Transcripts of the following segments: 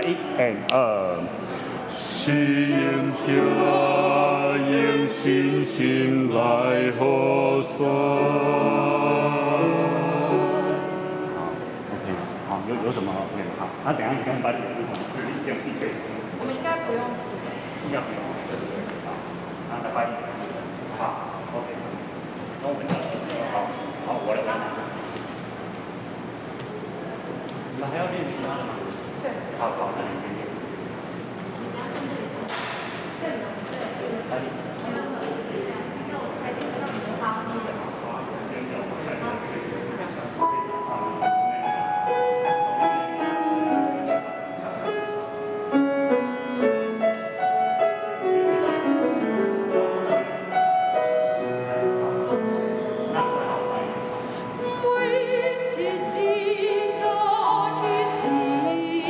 1and2。是因着用信心来合算。OK， 好，有什么 OK 好，那等一下你跟班里的同事意见必备。我们应该不用。应该不用，对对对，好，那再翻译。好 ，OK， 那我们好，我来翻译。你们还要练其他的吗？对。好，那你先练。为一日早起时。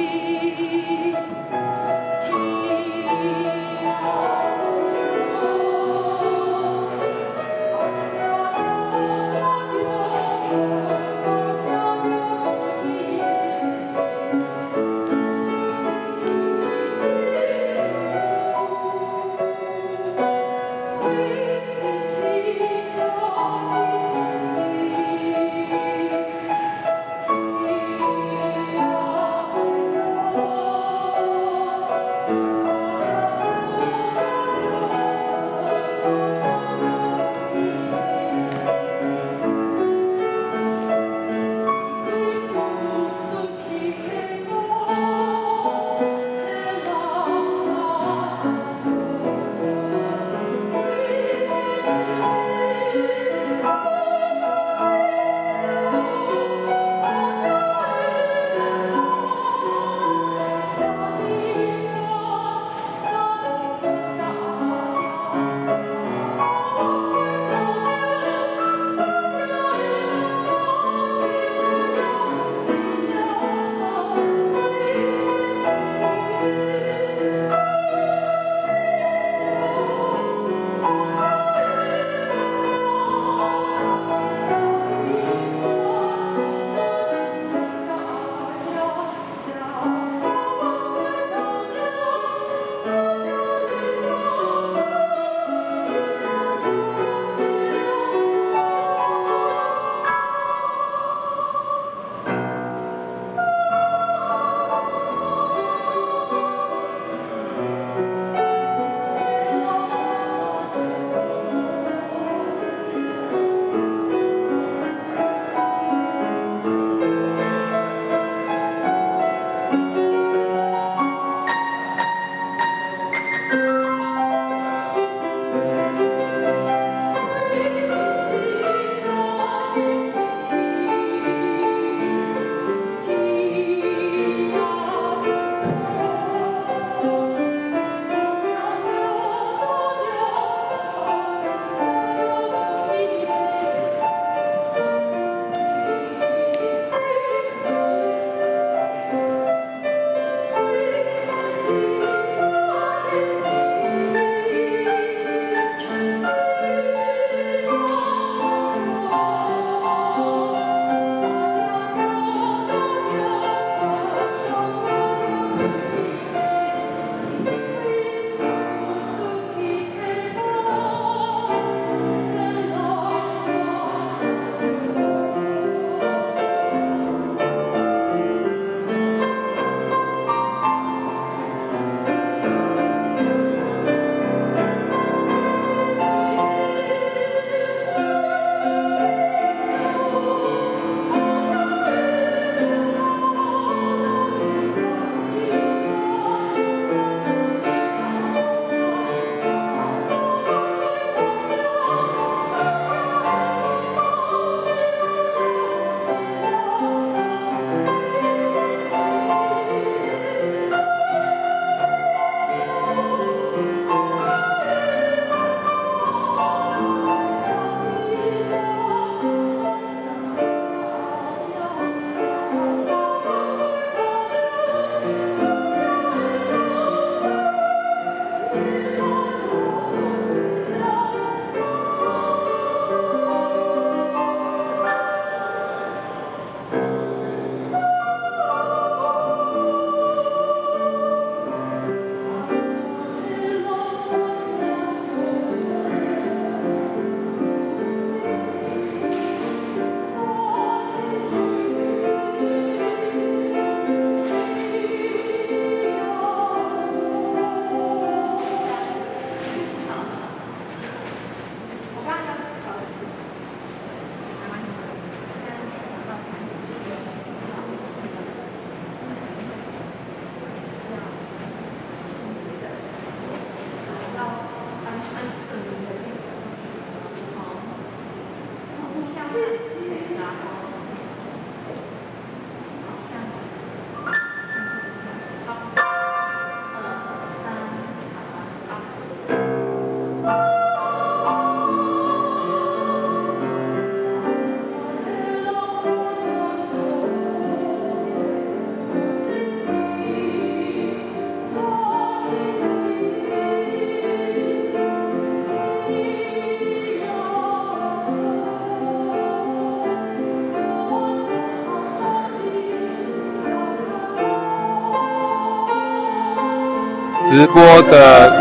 直播的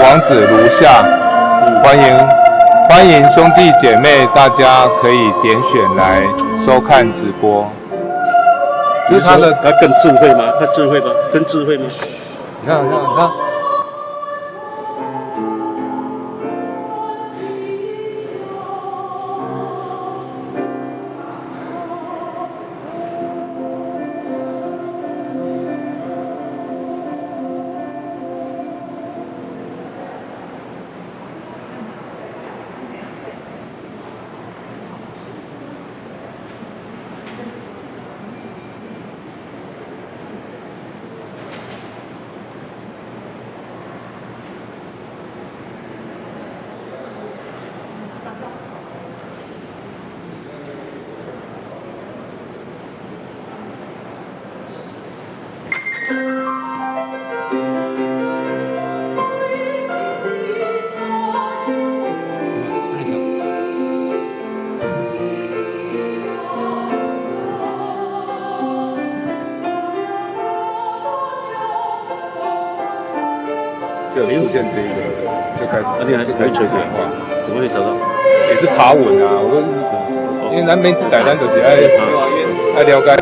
网址如下，欢迎兄弟姐妹，大家可以点选来收看直播。就是它更智慧吗？它智慧吗？更智慧吗？你看。就出现这个，就开始吹水话，怎么会找到？也是爬文啊，因为咱每次台咱就是爱了解。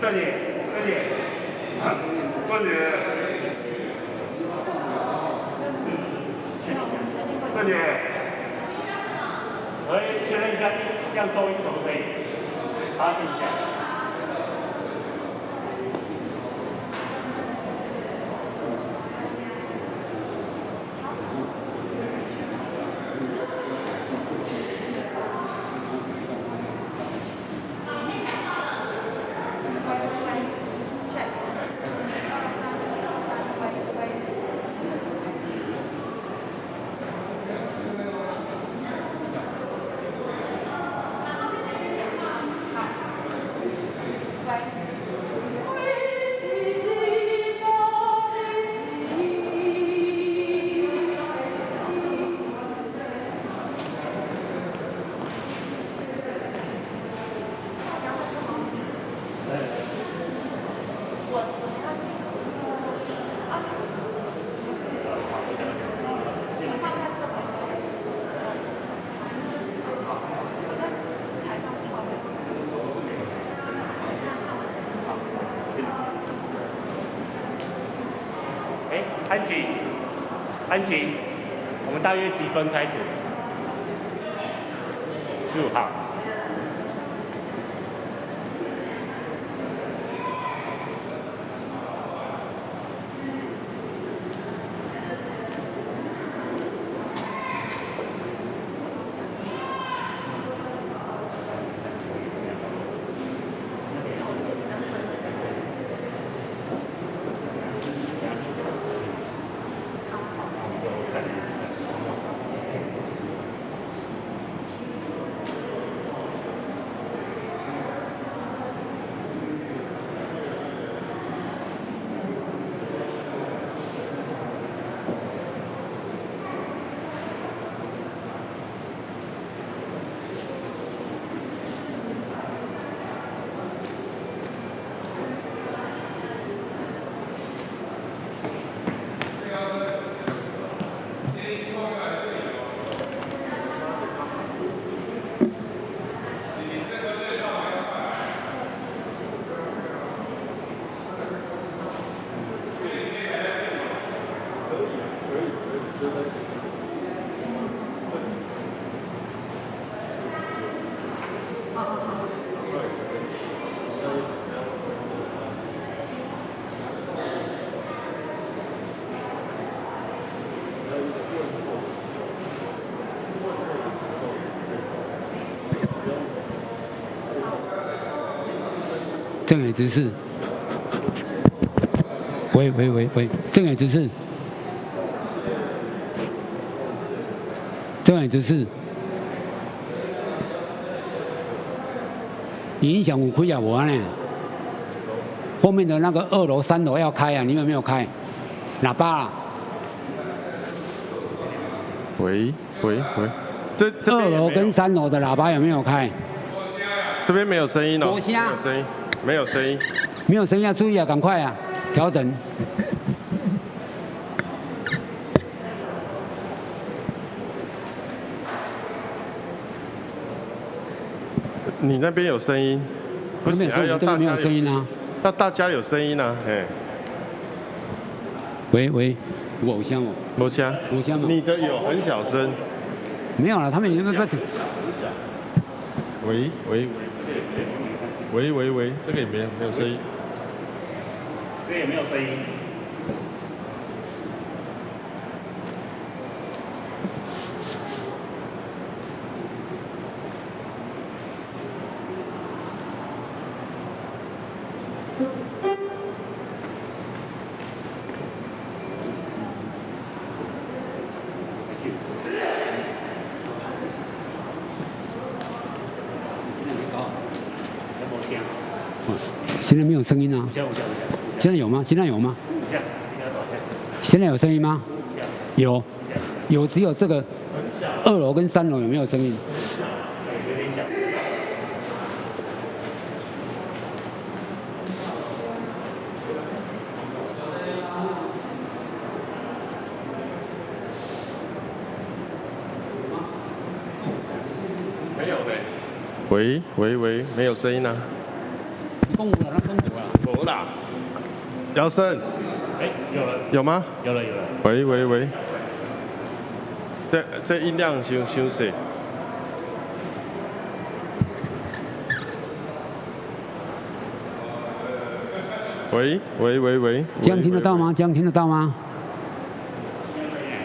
这里，这里，可以确认一下，这样收音可不可以？查证一下。安琪，我们大约几分开始？15号。正眼直视。喂，正眼直视。正眼直视。影响有开啊无呢？后面的那个2楼、3楼要开啊，你有没有开？喇叭啊。喂，这2楼跟3楼的喇叭有没有开？这边没有声音哦，没声，没有声音，没有声音要注意啊，赶快啊，调整。你那边有声音，不是要这边没有声音啊，要大家有声音啊，哎。喂，有偶像哦，没声，吗？你的有很小声。没有了，他们已经不。喂，这个也没有声音。这也没有声音。现在没有声音啊！现在有吗？现在有声音吗？有，只有这个2楼跟3楼有没有声音？没有嘞。喂，没有声音啊。公布了，没啦。姚生，有了。有吗？有了。喂，这音量伤细。喂。这样听得到吗？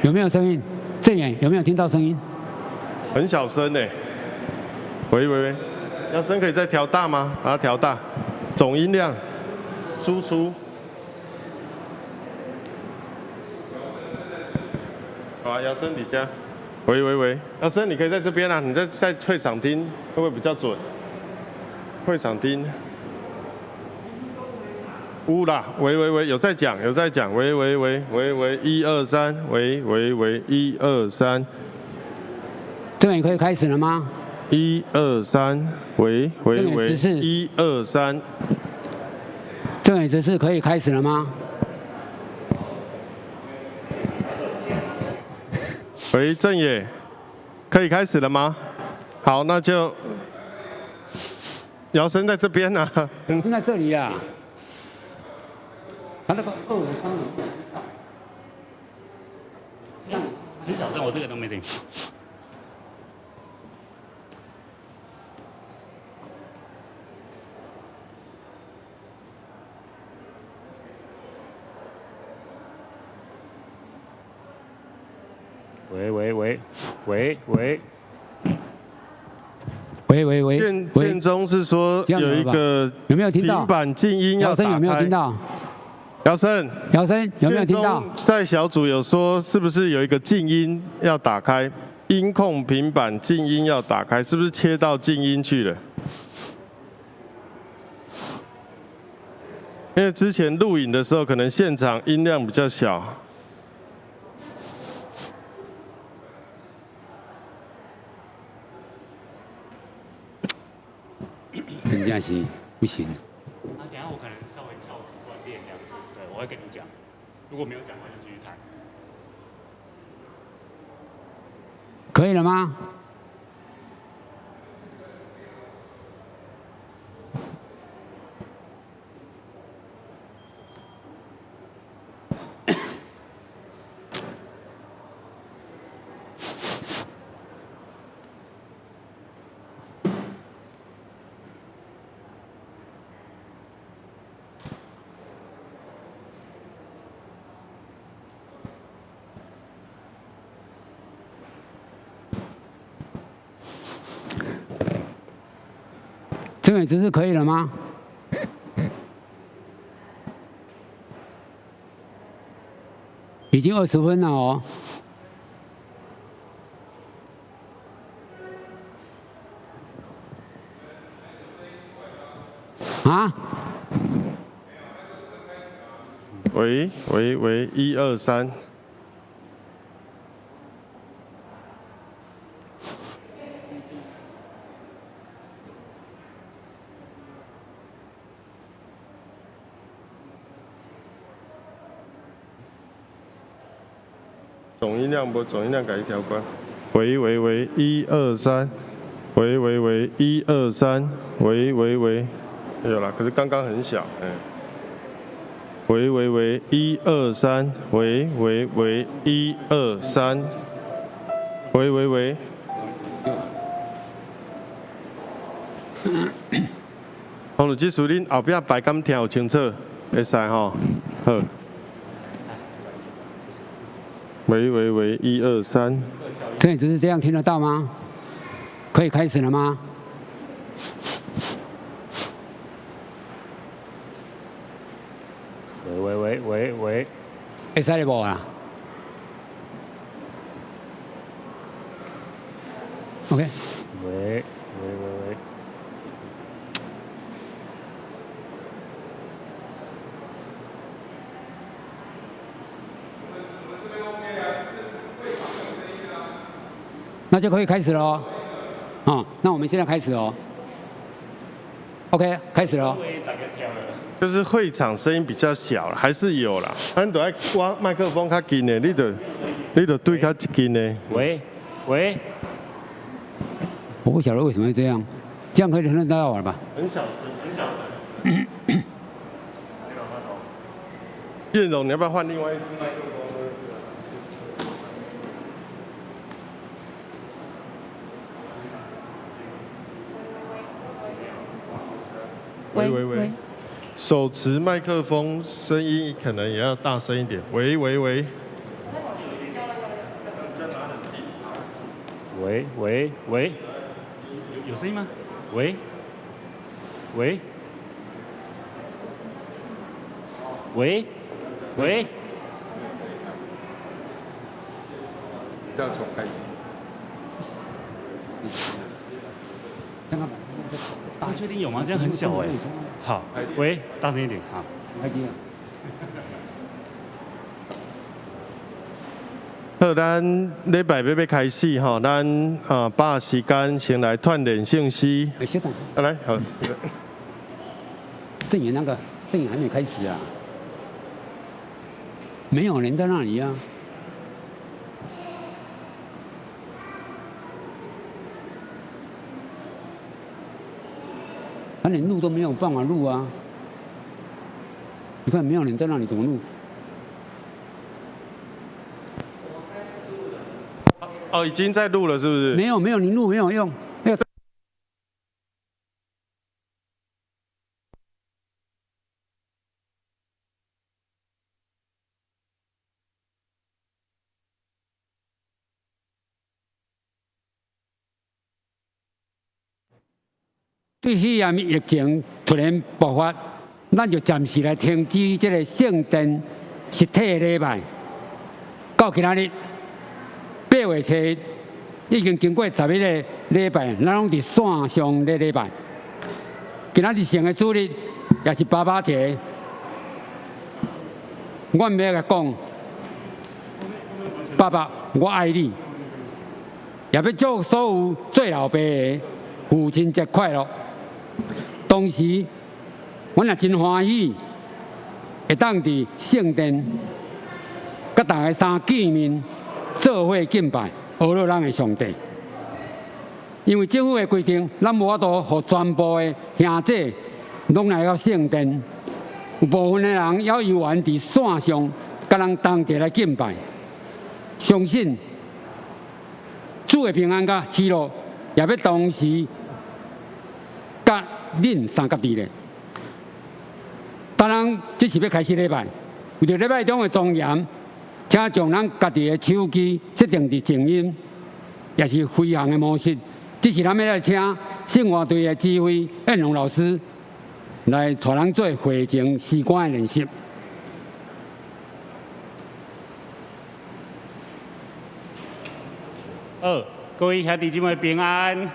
有没有声音？正眼有没有听到声音？很小声呢。喂，姚生可以再调大吗？把它调大，总音量，输出。好啊，姚生底下。喂，姚生你可以在这边啊，你在会场听会不会比较准？会场听。啦，喂，有在讲，喂，1、2、3，喂，1、2、3。正眼可以开始了吗？1、2、3，喂，1、2、3。正眼直视可以开始了吗？喂，正野，可以开始了吗？好，那就姚生在这边呢。在这里啊。他那个2楼、3楼。很小声，我这个都没声音。喂喂喂喂喂。喂，建中是说有一个有没有听到？平板静音要打开。有没有听到？姚生有没有听到？在小组有说是不是有一个静音要打开？音控平板静音要打开，是不是切到静音去了？因为之前录影的时候，可能现场音量比较小。真正是不行。等下我可能稍微跳出关电这样子，对，我会跟你讲。如果没有讲话就继续谈。可以了吗？郑伟只是可以了吗？已经20分了哦。啊？喂，1、2、3。总音量不？总音量改一条关。喂，1、2、3。喂，1、2、3。喂，有啦，可是刚刚很小，喂，1、2、3。喂，1、2、3。喂。好，技术恁后壁排感听有清楚，会使吼，好。喂，1、2、3。这你只是这样听得到吗？可以开始了吗？喂。会使了无啊 ？OK。喂。那就可以开始了哦。那我们现在开始哦。OK， 开始了。就是会场声音比较小，还是有啦。咱都爱挖麦克风较近的，你就对较近的。喂。我不晓得为什么会这样，这样可以听得到我吧？很小声。建荣，你要不要换另外一支麦克风？喂，手持麦克风声音可能也要大声一点。喂。有声音吗？喂。要重开机。确定有吗？这样很小哎。好，喂，大声一点，好。开机了。好，咱礼拜要开始吼，咱把时间先来锻炼信息。稍等。来，好。正言还没开始啊，没有人在那里啊。他连录都没有办法录啊！你看没有人在那里怎么录？哦，已经在录了，是不是？没有，你录没有用。对肺炎疫情突然爆发，咱就暂时来停止这个圣殿实体的礼拜。到今仔日8月初已经经过11个礼拜，咱拢伫线上咧礼拜。今仔日成的主日也是爸爸节，我唔要甲讲，爸爸，我爱你，也要祝所有做老爸的父亲节快乐。同时，阮也真欢喜，会当伫圣殿，甲大家三见面，做伙敬拜，学乐咱的上帝。因为政府的规定，咱无法度互全部的兄弟拢来到圣殿，有部分的人要游玩伫线上，甲人同齐来敬拜。相信主的平安甲喜乐，也要同时。甲恁三甲二咧，当然这是要开始礼拜，为着礼拜中的庄严，请将咱家己的手机设定伫静音，也是飞行的模式。这是咱要来请圣乐队的指挥燕龙老师来带咱做会前诗歌的练习。各位兄弟姊妹平安。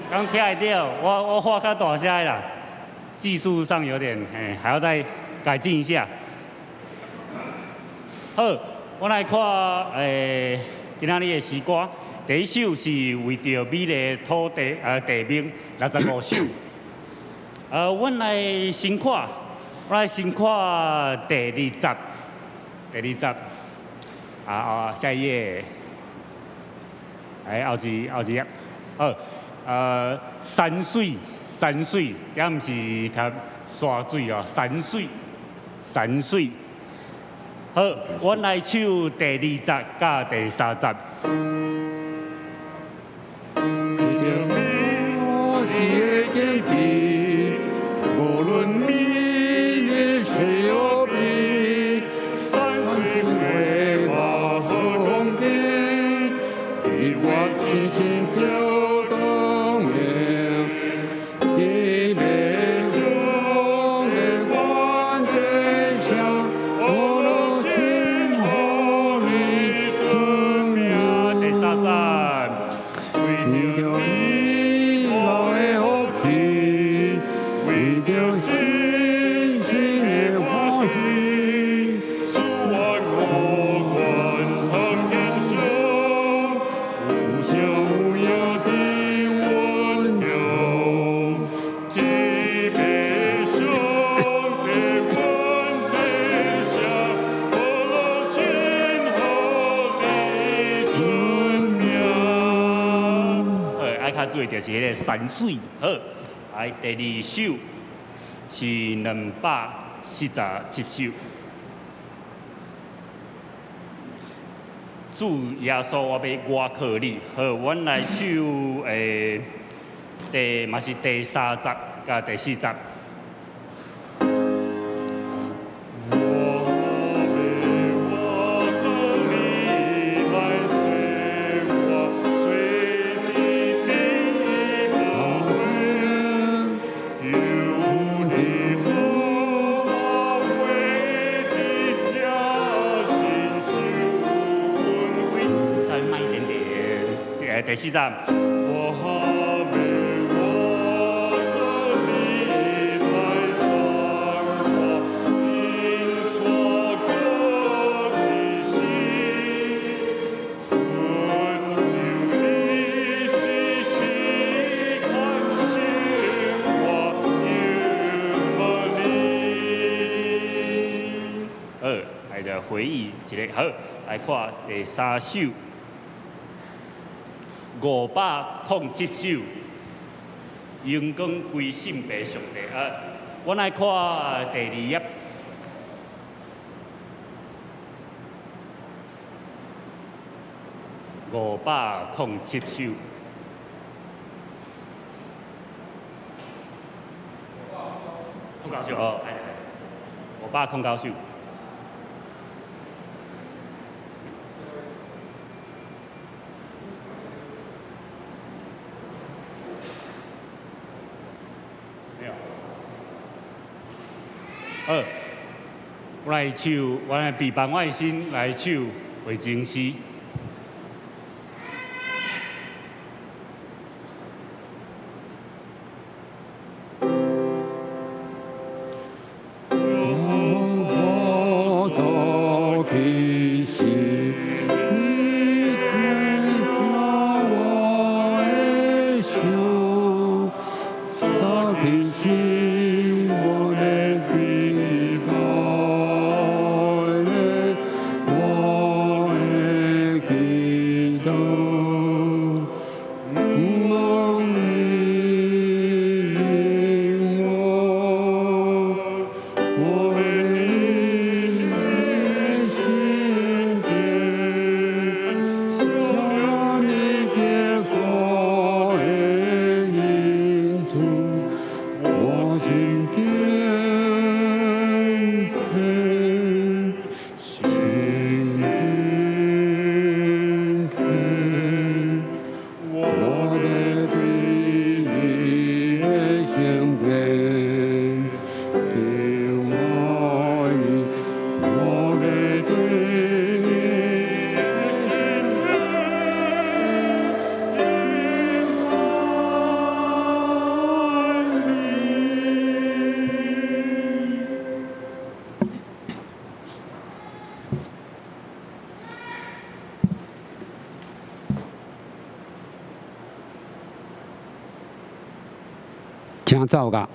刚听得到，我话较大声啦，技术上有点还要再改进一下。好，我来看今仔日的诗歌，第一首是为着美丽土地地名65首。我来先看第二集，下一页，后一页，好。山水，这毋是读山水哦，山水。好，我来唱第2集甲第3集。无论你的水有比，山水会把河风景，与我齐心就。做就是迄个山水，好，第2首是247首，主耶稣我要我靠你，好，阮来唱嘛是第3集甲第4集。第4站。我哈美我的你来sang我因所歌之心，顺流你细细看心我有你。来的回忆一个好，来看第3首。507首，阳光归圣父上帝。我来看第2页。507首。控首哦，509首。我来唱，我来比帮我的心来唱回情诗。我走去时，你牵我的手，走去时我的地方，我的祈祷，梦里领我。我们的心田，向你结果的因主，我心田心田，我的对你的心田。因我你，我的对你的心请走吧。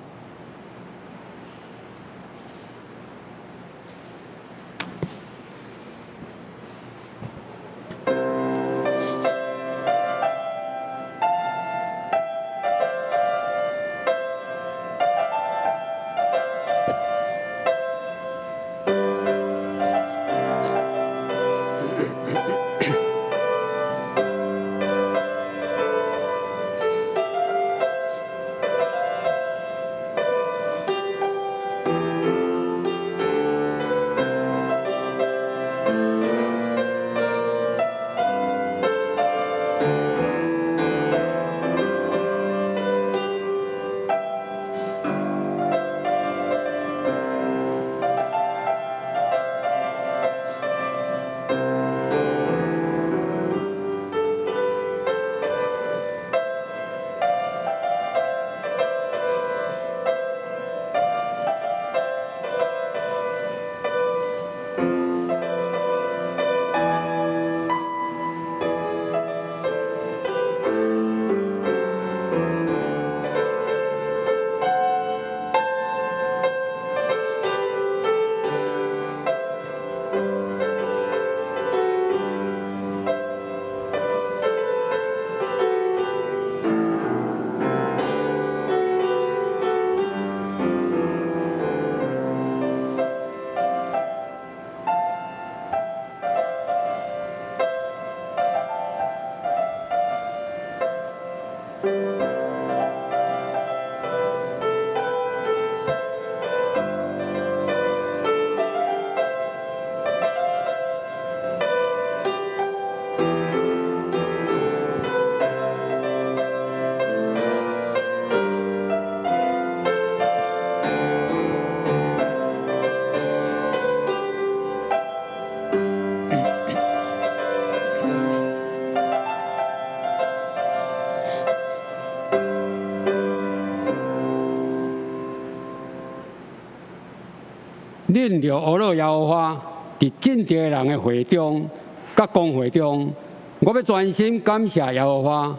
恁着学了耶和华，伫正直人的会中、甲公会中，我要专心感谢耶和华，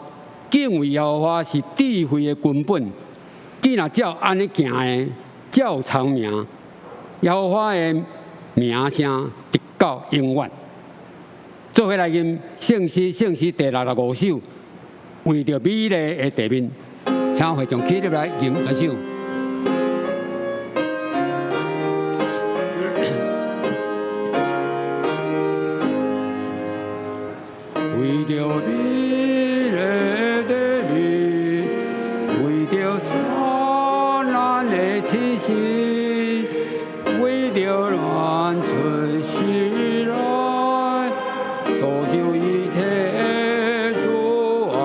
敬畏耶和华是智慧的根本。既若照安尼行的，照长命，耶和华的名声直到永远。做伙来吟圣诗第65首，为着美丽的地面，请会众起立来吟这首。为着天时，为了乱出时来，所求一切阻碍，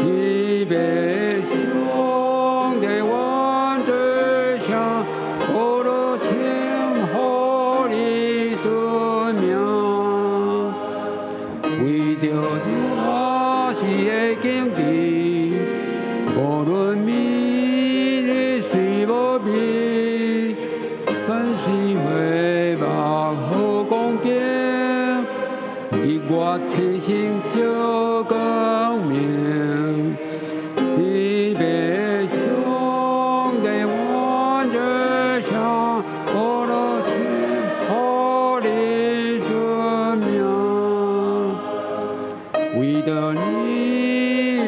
一别兄弟万之下，我的天后的尊名，为了那些经历，无论明日谁无比，神是会把好光景，你我天心就光明，地别兄弟万之上，我的天后的尊名，为了你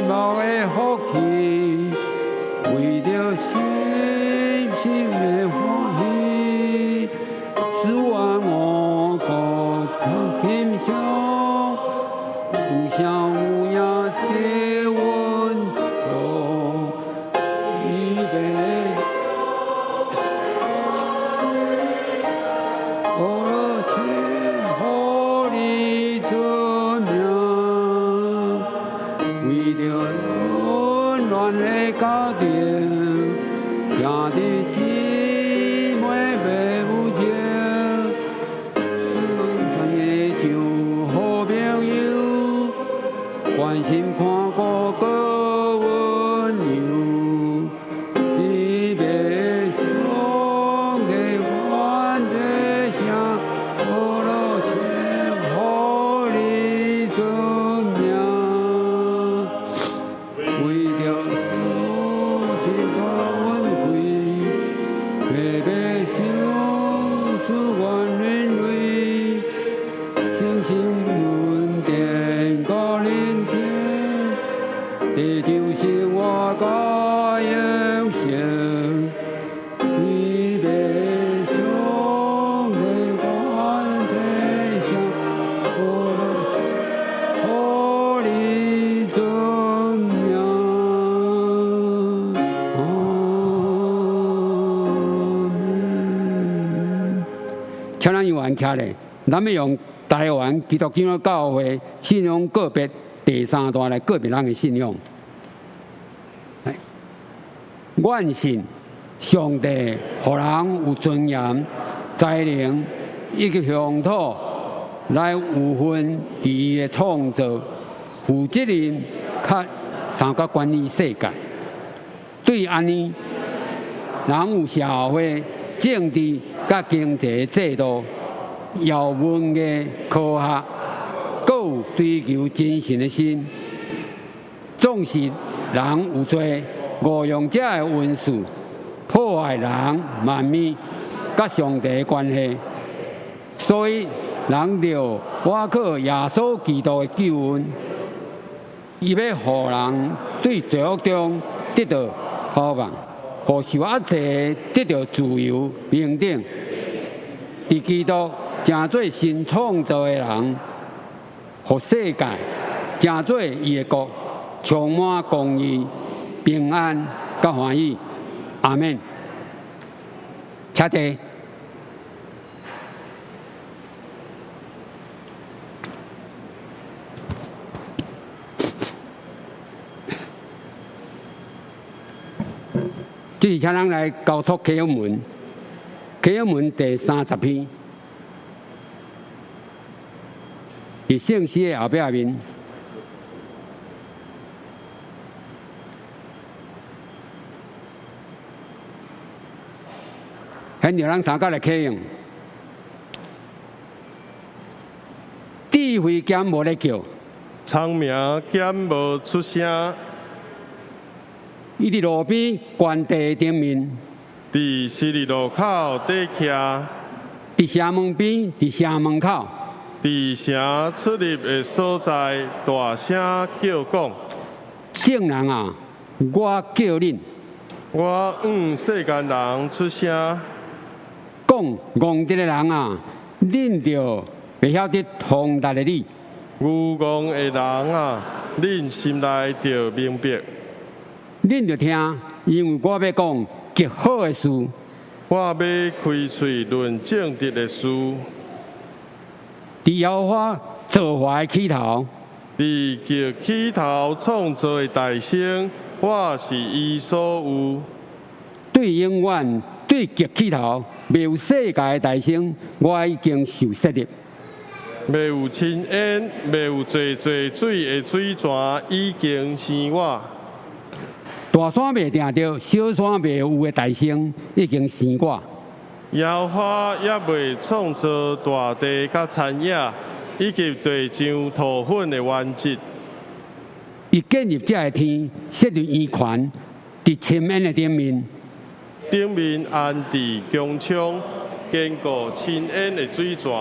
毛的福气，为了心心的欢喜，使我国天上无相无涯的温柔，预备我天后的尊名，为了温暖的家庭，兄弟姊妹别有情，咱的就好朋友，关心看顾个温柔，离别兄弟万这下，我的天后的尊名，为了这个恩惠，白白相思万人蕊，星星轮点个连接，这就是我个英雄。离别兄弟万这下，我的后的尊名。请咱议员徛咧，咱要用台湾基督教教会信仰个别第三段来个别人的信仰。愿信上帝，互人有尊严、才能以及乡土来有份伫伊的创造、负责任，较三甲管理世界。对安尼，人有社会、政治、甲经济制度、遥问的科学，搁有追求精神的心。总是人有罪，误用这的文字，破坏人万物甲上帝的关系。所以，人着倚靠耶稣基督的救恩，伊要互人对罪恶中得到盼望，互受压制得到自由平等。伫基督成做新创造的人，互世界成做伊的国，充满公义、平安甲欢喜。阿免。请坐。这是请人来交托启示文，启示文第30篇，伫圣诗的后壁面。很多人参加来启用，智慧剑无咧叫，聪明剑无出声。伊伫路边悬地顶面，伫十字路口底徛，伫城门边，伫城门口，伫城出入的所在大声叫讲：众人啊，我叫恁，我世间人出声，讲戆直的人啊，恁着袂晓得通达的你。愚戆的人啊，恁心内着明白。恁着听，因为我要讲极好的事，我要开嘴论正直的事，伫摇花造化的起头，伫极起头创造的大声，我是伊所有。对永远对极起头，未有世界的大声，我已经受设立。未有亲恩，未有济水的水泉，已经生我。大山未定着，小山未有的大声，已经生我。摇花也未创造大地甲田野，以及地上土粉的原质。伊建立这个天，设立圆权，伫深渊的顶面。顶面安置强冲，坚固亲恩的水泉。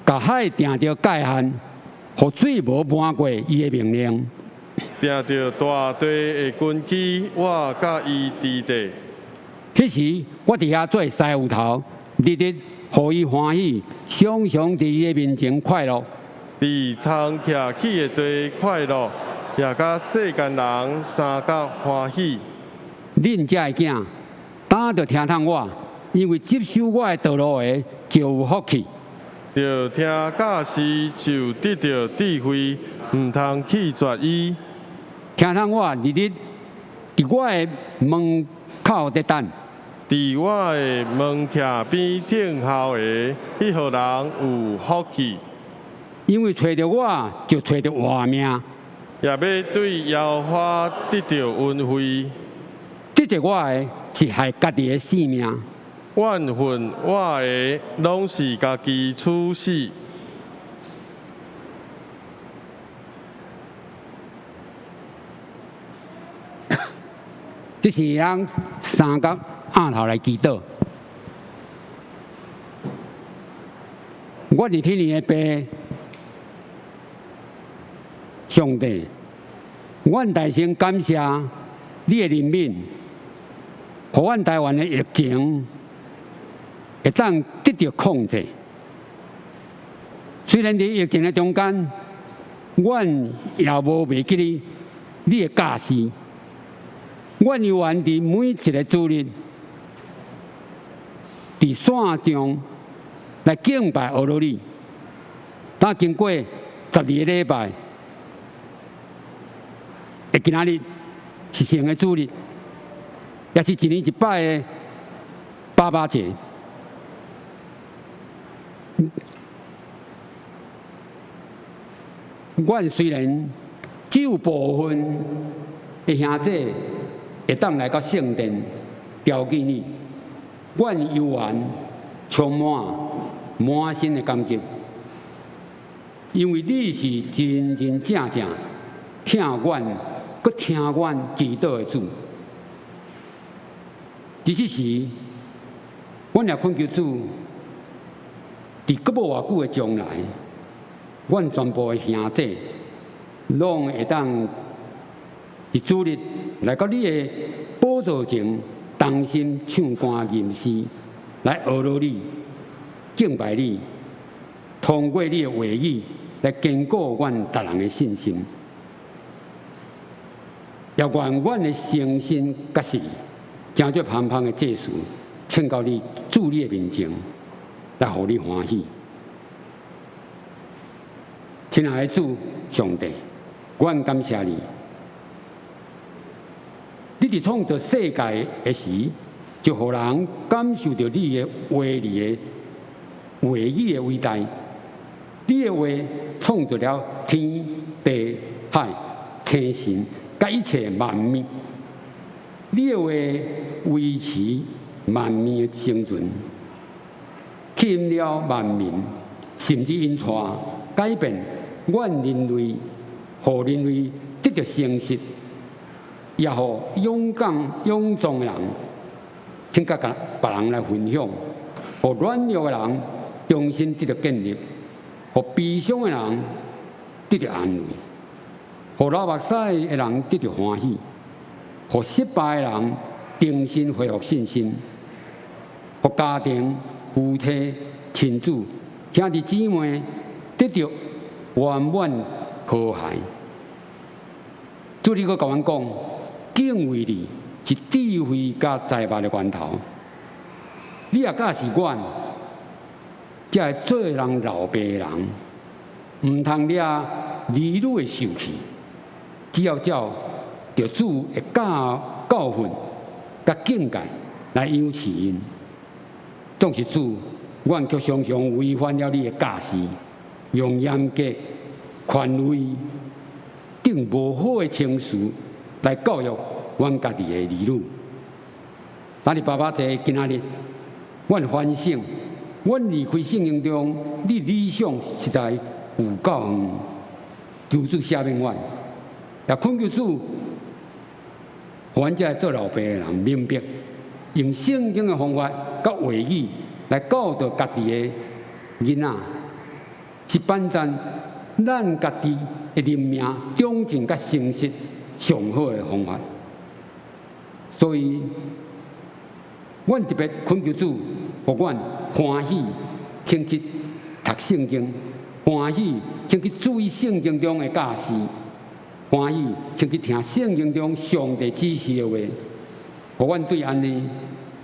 甲海定着界限，互水无漫过伊的命令。定着大地的根基，我甲伊伫地。迄时我伫遐做师傅头，日日互伊欢喜，常常伫伊的面前快乐。伫通徛起的地快乐，也甲世间人三角欢喜。恁遮的囝，当着听通我，因为接受我的道路的就有福气。着听教师就得到智慧，毋通弃绝伊。听通我日日伫我的门口伫等，伫我的门徛边等候的，迄号人有福气。因为找着我就找着活命，也要对妖花得到恩惠。得着我的是害家己的性命。怨恨我的，拢是家己处死。这是人三角额头来祈祷。我是天年的爸，上帝，阮大声感谢你的怜悯，互阮台湾的疫情会当得到控制。虽然伫疫情的中间，阮也无忘记你的教示。阮犹原伫每一个主日，伫线上来敬拜俄罗斯。当经过12个礼拜，今仔日是新的主日，也是一年一摆的爸爸节。阮虽然只有部分的兄弟会当来到圣殿调见你，阮犹原充满心的感激，因为你是真真正正听阮，搁听阮祈祷的主。伫即时，阮也恳求主，伫搁无偌久的将来，阮全部的兄弟，拢会当伫主日来到你的宝座前，同心唱歌吟诗，来学罗你，敬拜你，通过你的话语来坚固阮逐人的信心。也愿阮的诚心甲实，正做芳芳的祭祀，请到你主你的面前，来互你欢喜。亲爱的主上帝，阮感谢你。你伫创造世界的时，就互人感受到你的话语的伟大。你的话创造了天地海星辰，甲一切万物。你的话维持万物的生存，吸引了万民，甚至因带改变阮人类，互人类得到诚实。也互勇敢勇壮的人，请甲别人来分享；互软弱的人重新得到建立；互悲伤的人得到安慰；互流目屎的人得到欢喜；互失败的人重新恢复信心；互家庭、夫妻、亲子、兄弟姊妹得到圆满和谐。主，你阁甲阮讲。敬畏你，是智慧甲财物的源头。你若假是阮，才会做人老爸的人，毋通掠儿女的受气。只要照着主的教训甲境界来养饲因。纵是主，阮却常常违反了你的教示，用严格、权威、定无好的情绪来教育阮家己的儿女。咱爸爸在今仔日，阮反省，阮离开圣经中，你理想实在有够远。求主赦免阮，也恳求主，阮这做老爸的人明白，用圣经的方法甲话语来教导家己的囡仔，是办咱家己的人命忠诚甲诚实上好的方法。所以，阮特别恳求主，互阮欢喜，肯去读圣经，欢喜，肯去注意圣经中的教示，欢喜，肯去听圣经中上帝指示的话，互阮对安尼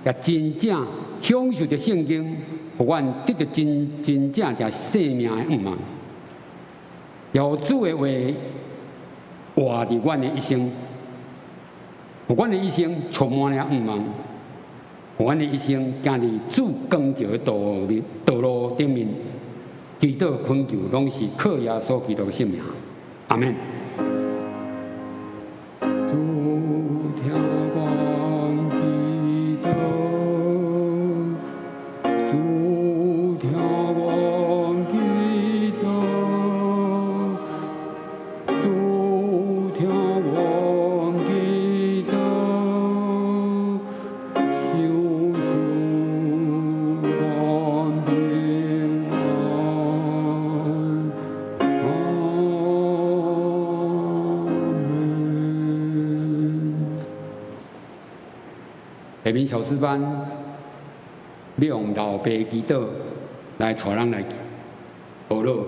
也真正享受着圣经，互阮得到真正生命的盼望。也互主的话活伫阮的一生，互阮的一生充满了盼望。阮的一生行伫主光照的道路顶面，祈祷恳求，拢是靠耶稣基督的性命。阿门。主听我祈祷，主听我祈祷，主听我祈祷。下面小诗班要用老爸祈祷来带人来学乐。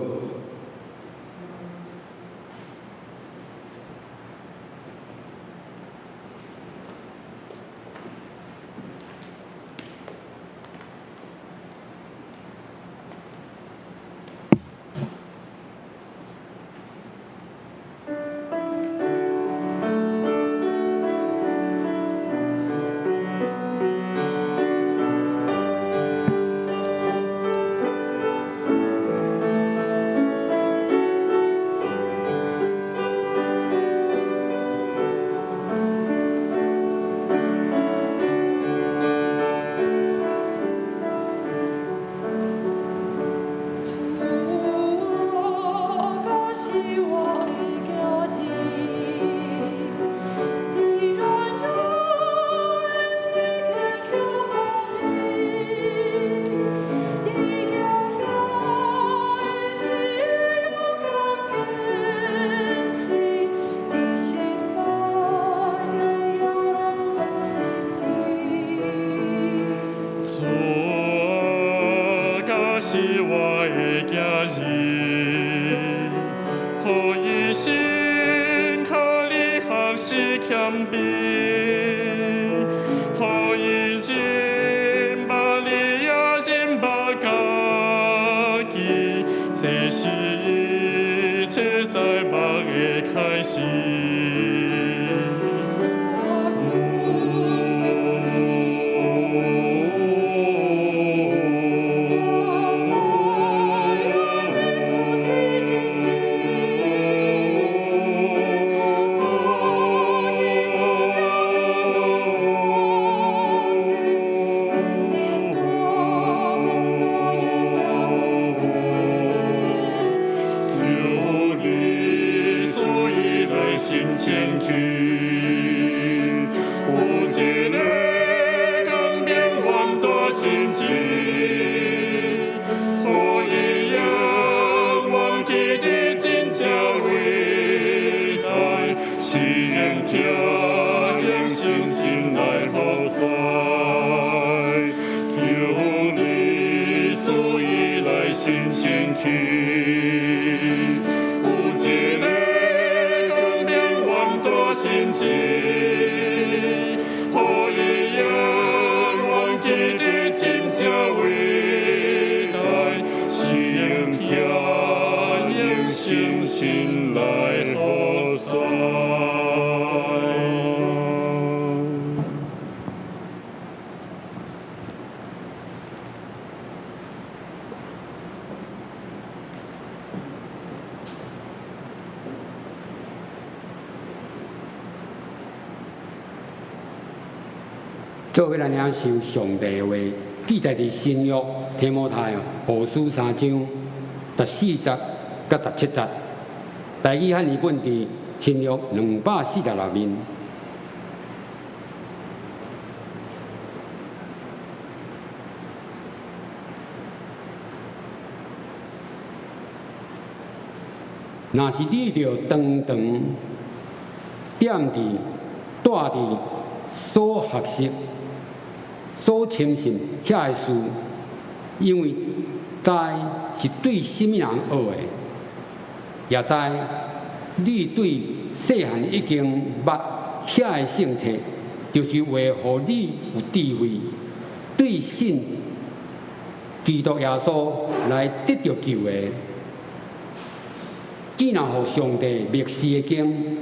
是我的家人，予伊心靠你学习谦卑，予伊真捌你也真捌家己，这是一切在目的开始。心前去，有一个改变阮大心情，予伊让阮记得真正伟大，是用听信心来好塞，求你赐伊来心前去，有一个心情，予这伟大，心飘迎星星来落山。做伙来领受上帝的话，记载伫新约提摩太后书3章14节甲17节。大约翰译本伫新约246面。若是你着长长踮伫、住伫所学习、所深信遐个事，因为知是对什么人学的，也知你对细汉已经捌遐个圣册，就是为互你有智慧，对信基督耶稣来得到救的。既然互上帝默示的经，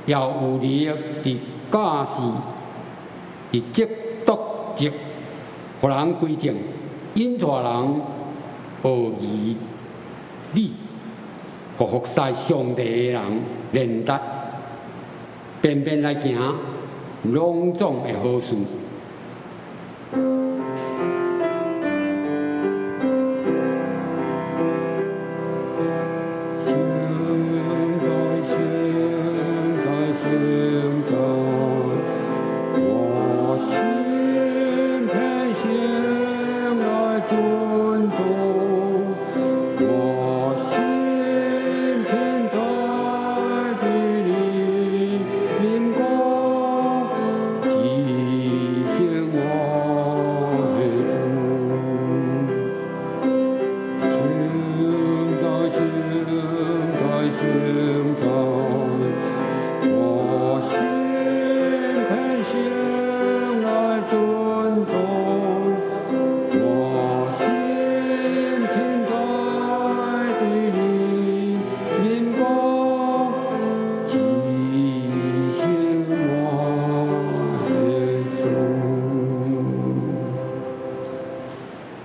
也有力伫教示，伫即督责，互人归正，引带人学义理，互服侍上帝的人练达，便便来行隆重的好事。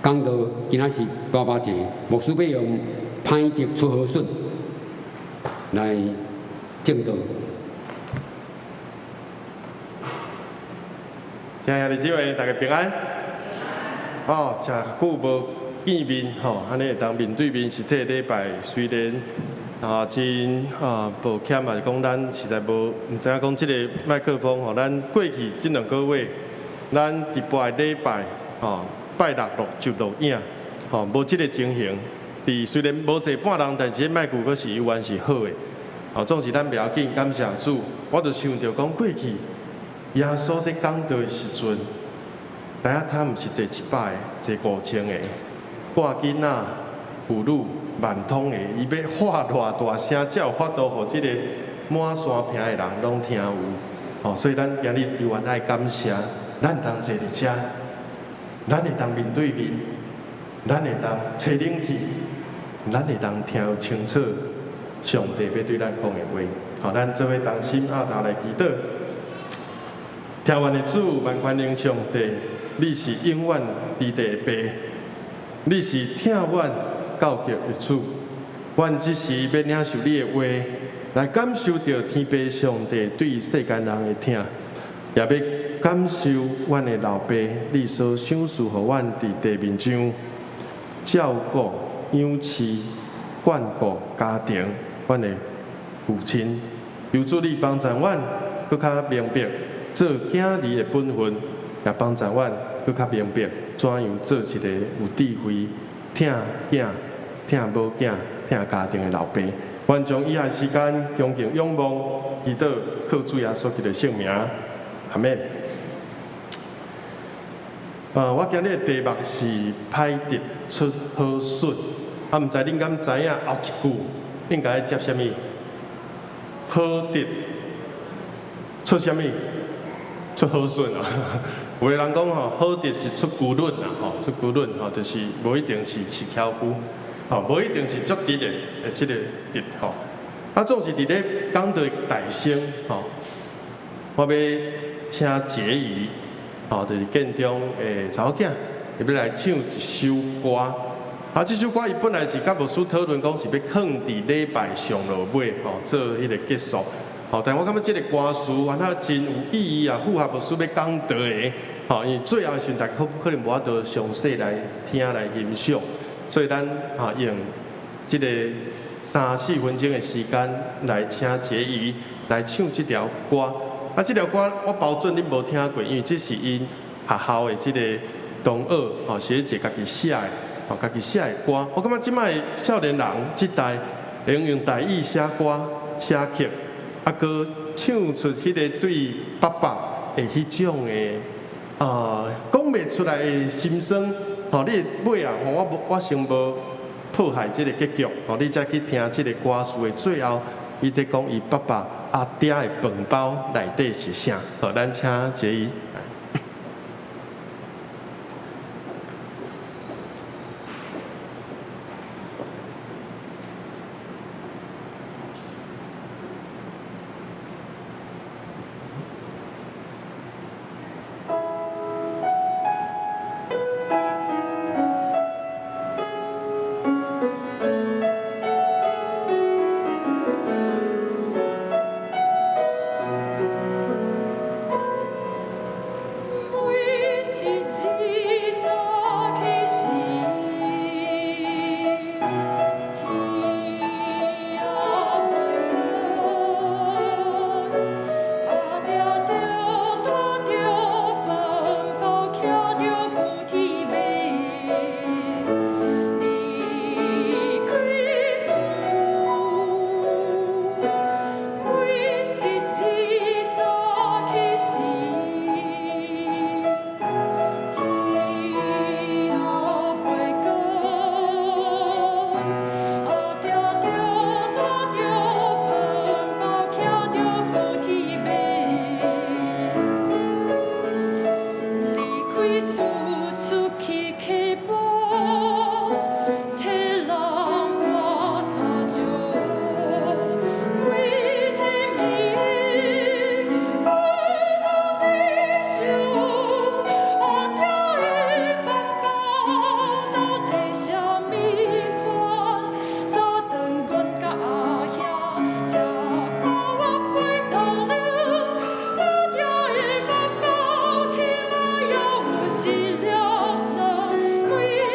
讲到今仔是爸爸节，牧师要用歹德出好顺来正道。亲爱的姊妹，大家平安。哦，真久无见面，吼，安尼会当面对面实体礼拜，虽然真抱歉嘛，是讲咱实在无唔知影讲即个麦克风，吼，咱过去这2个月，咱伫拜礼拜，吼。拜六就录影，吼，无即个情形。虽然无坐半人，但是麦克阁是依然是好的。哦，总是咱不要紧，感谢主。我就想着讲过去，耶稣在讲道的时阵，大家看毋是坐100个，坐5000个，挂囡仔、妇女、万通的，伊要喊偌大声，才有法度，互即个满山坪的人拢听有。哦，所以咱今日依然爱感谢，咱当坐伫遮。咱会当面对面，咱会当吹冷气，咱会当听清楚上帝要对咱讲的话。好，咱做伙同心合头来祈祷。听愿的主，万权能上帝，你是永远伫地爸，你是听阮教育的主。阮只是要领受你的话，来感受到天父上帝对世间人的听，也要感受阮的老爸，你所赏赐予阮伫地面上照顾、养饲、管顾家庭，阮的父亲，求主你帮助阮，更较明白做囝儿的本分，也帮助阮更较明白怎样做一个有智慧、疼囝、疼某囝、疼家庭的老爸。愿将以下时间恭敬仰望、祈祷，靠主耶稣基督的圣名，阿门。我今日的题目是歹德出好顺，毋知恁敢知影后一句应该接什么？好德出什么？出好顺哦。有个人讲吼，好直是出牛润啦，吼，出牛润吼，就是无一定是翘骨，吼，无一定是足直的，即个直吼。啊，总是伫咧讲到大声吼，我要请婕妤，吼，就是建中诶查某囝，要来唱一首歌。啊，这首歌伊本来是甲牧师讨论讲是要放伫礼拜上落尾，吼，做迄个结束。吼，但我感觉这个歌词完它真有意义啊，符合牧师要讲道的。吼，因为最后时大家可能无法度详细来听来欣赏，所以咱用这个3-4分钟的时间来请婕妤来唱这条歌。啊，这条歌我保证恁无听过，因为这是因学校的这个同学吼学姐家己写的，吼家己写的歌。我感觉即摆少年人这代会用台语写歌写曲。啊，佮唱出迄个对爸爸的迄种的讲袂出来的心声，吼，你尾啊，我先无破坏这个结局，吼，你再去听这个歌词的最后，伊在讲伊爸爸阿爹的饭包内底是啥？好，咱请婕妤。一粒人为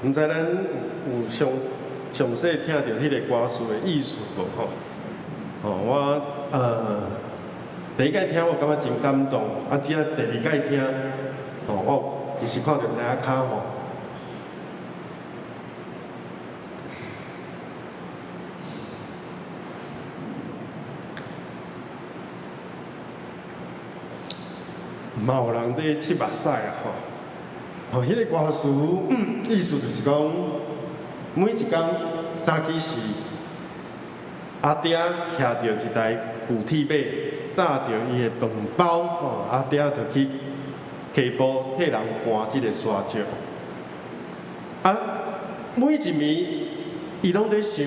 毋知咱有详细听到迄个歌词的意思无吼？我第一届听我感觉真感动，只啊第二届听，我其实看到大家卡吼。嘛有人在七目屎啊吼！迄个歌词意思就是讲，每一天早起时，阿爹徛着一台旧铁马，炸着伊的饭包，阿爹就去溪埔替人搬即个沙石。每一暝伊拢在想，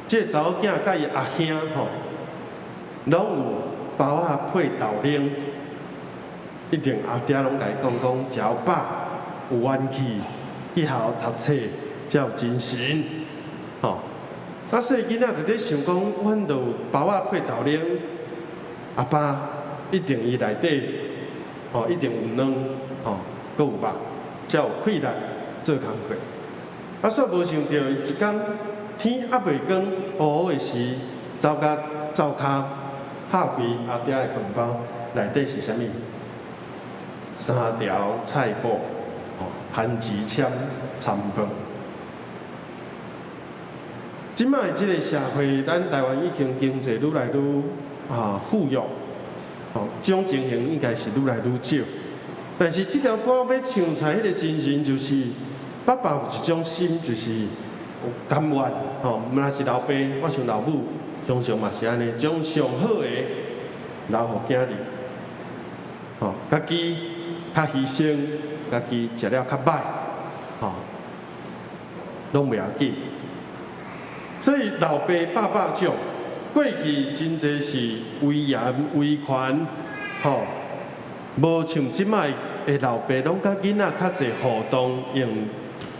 即个查某囝甲伊阿兄拢有包仔配豆奶。一定阿爹拢甲伊讲，食饱有元气，去学校读册才有精神。细囡仔就在想讲，阮就有包仔配豆奶，阿爸一定伊内底一定有卵，搁有肉，才有气力做工课。煞无想到伊一天天还袂光，乌乌的时，走到灶骹，拍开阿爹的饭包，内底是啥物？3条菜脯，番薯签参饭。即摆即个社会，咱台湾已经经济愈来愈富裕，这种情形应该是愈来愈少。但是这条歌要唱出来，迄个精神就是爸爸有一种心，就是有甘愿，毋若是老爸，我想老母常常嘛是安尼，将上好的留互囝儿，家己较牺牲，家己食了较歹，拢袂要紧。所以老爸爸爸种，过去真侪是威严威权，无像即摆的老爸，拢甲囡仔较侪互动，用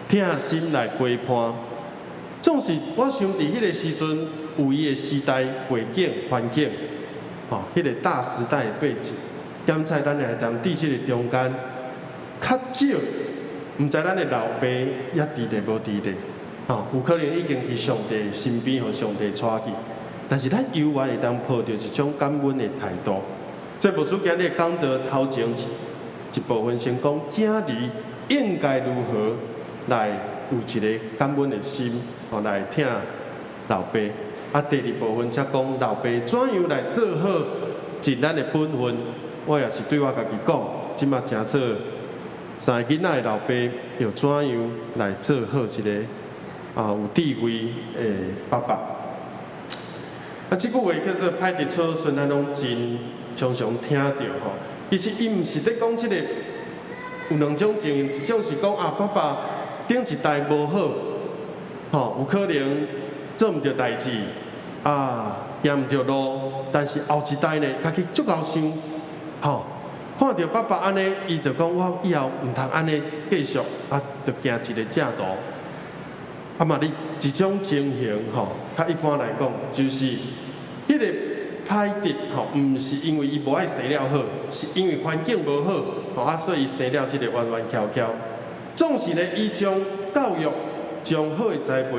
疼心来陪伴。总是我想伫迄个时阵，有伊的时代背景环境，迄个大时代的背景。检测咱来当伫即个中间，较少，毋知咱的老爸也伫地无伫地，有可能已经去上帝身边，互上帝带去。但是咱犹原会当抱着一种感恩的态度。这部书今日讲到头前一部分，先讲囝儿应该如何来有一个感恩的心，来听老爸。第二部分则讲老爸怎样来做好尽咱的本分。我也是对我家己讲，即马诚做3个囡仔的老爸，要怎样来做好一个有智慧的爸爸。即句话叫做歹伫草顺，咱拢真常常听到吼。其实伊毋是咧讲即个有两种情形，一种是讲爸爸顶一代无好，有可能做毋着代志行毋着路，但是后一代呢，家己足够想。看到爸爸安尼，伊就讲我以后毋通安尼继续，就行一个正道。嘛，你一种情形较一般来讲，就是迄个歹德毋是因为伊无爱生了好，是因为环境无好，所以伊生了即个弯弯翘翘。总是呢，伊将教育、将好的栽培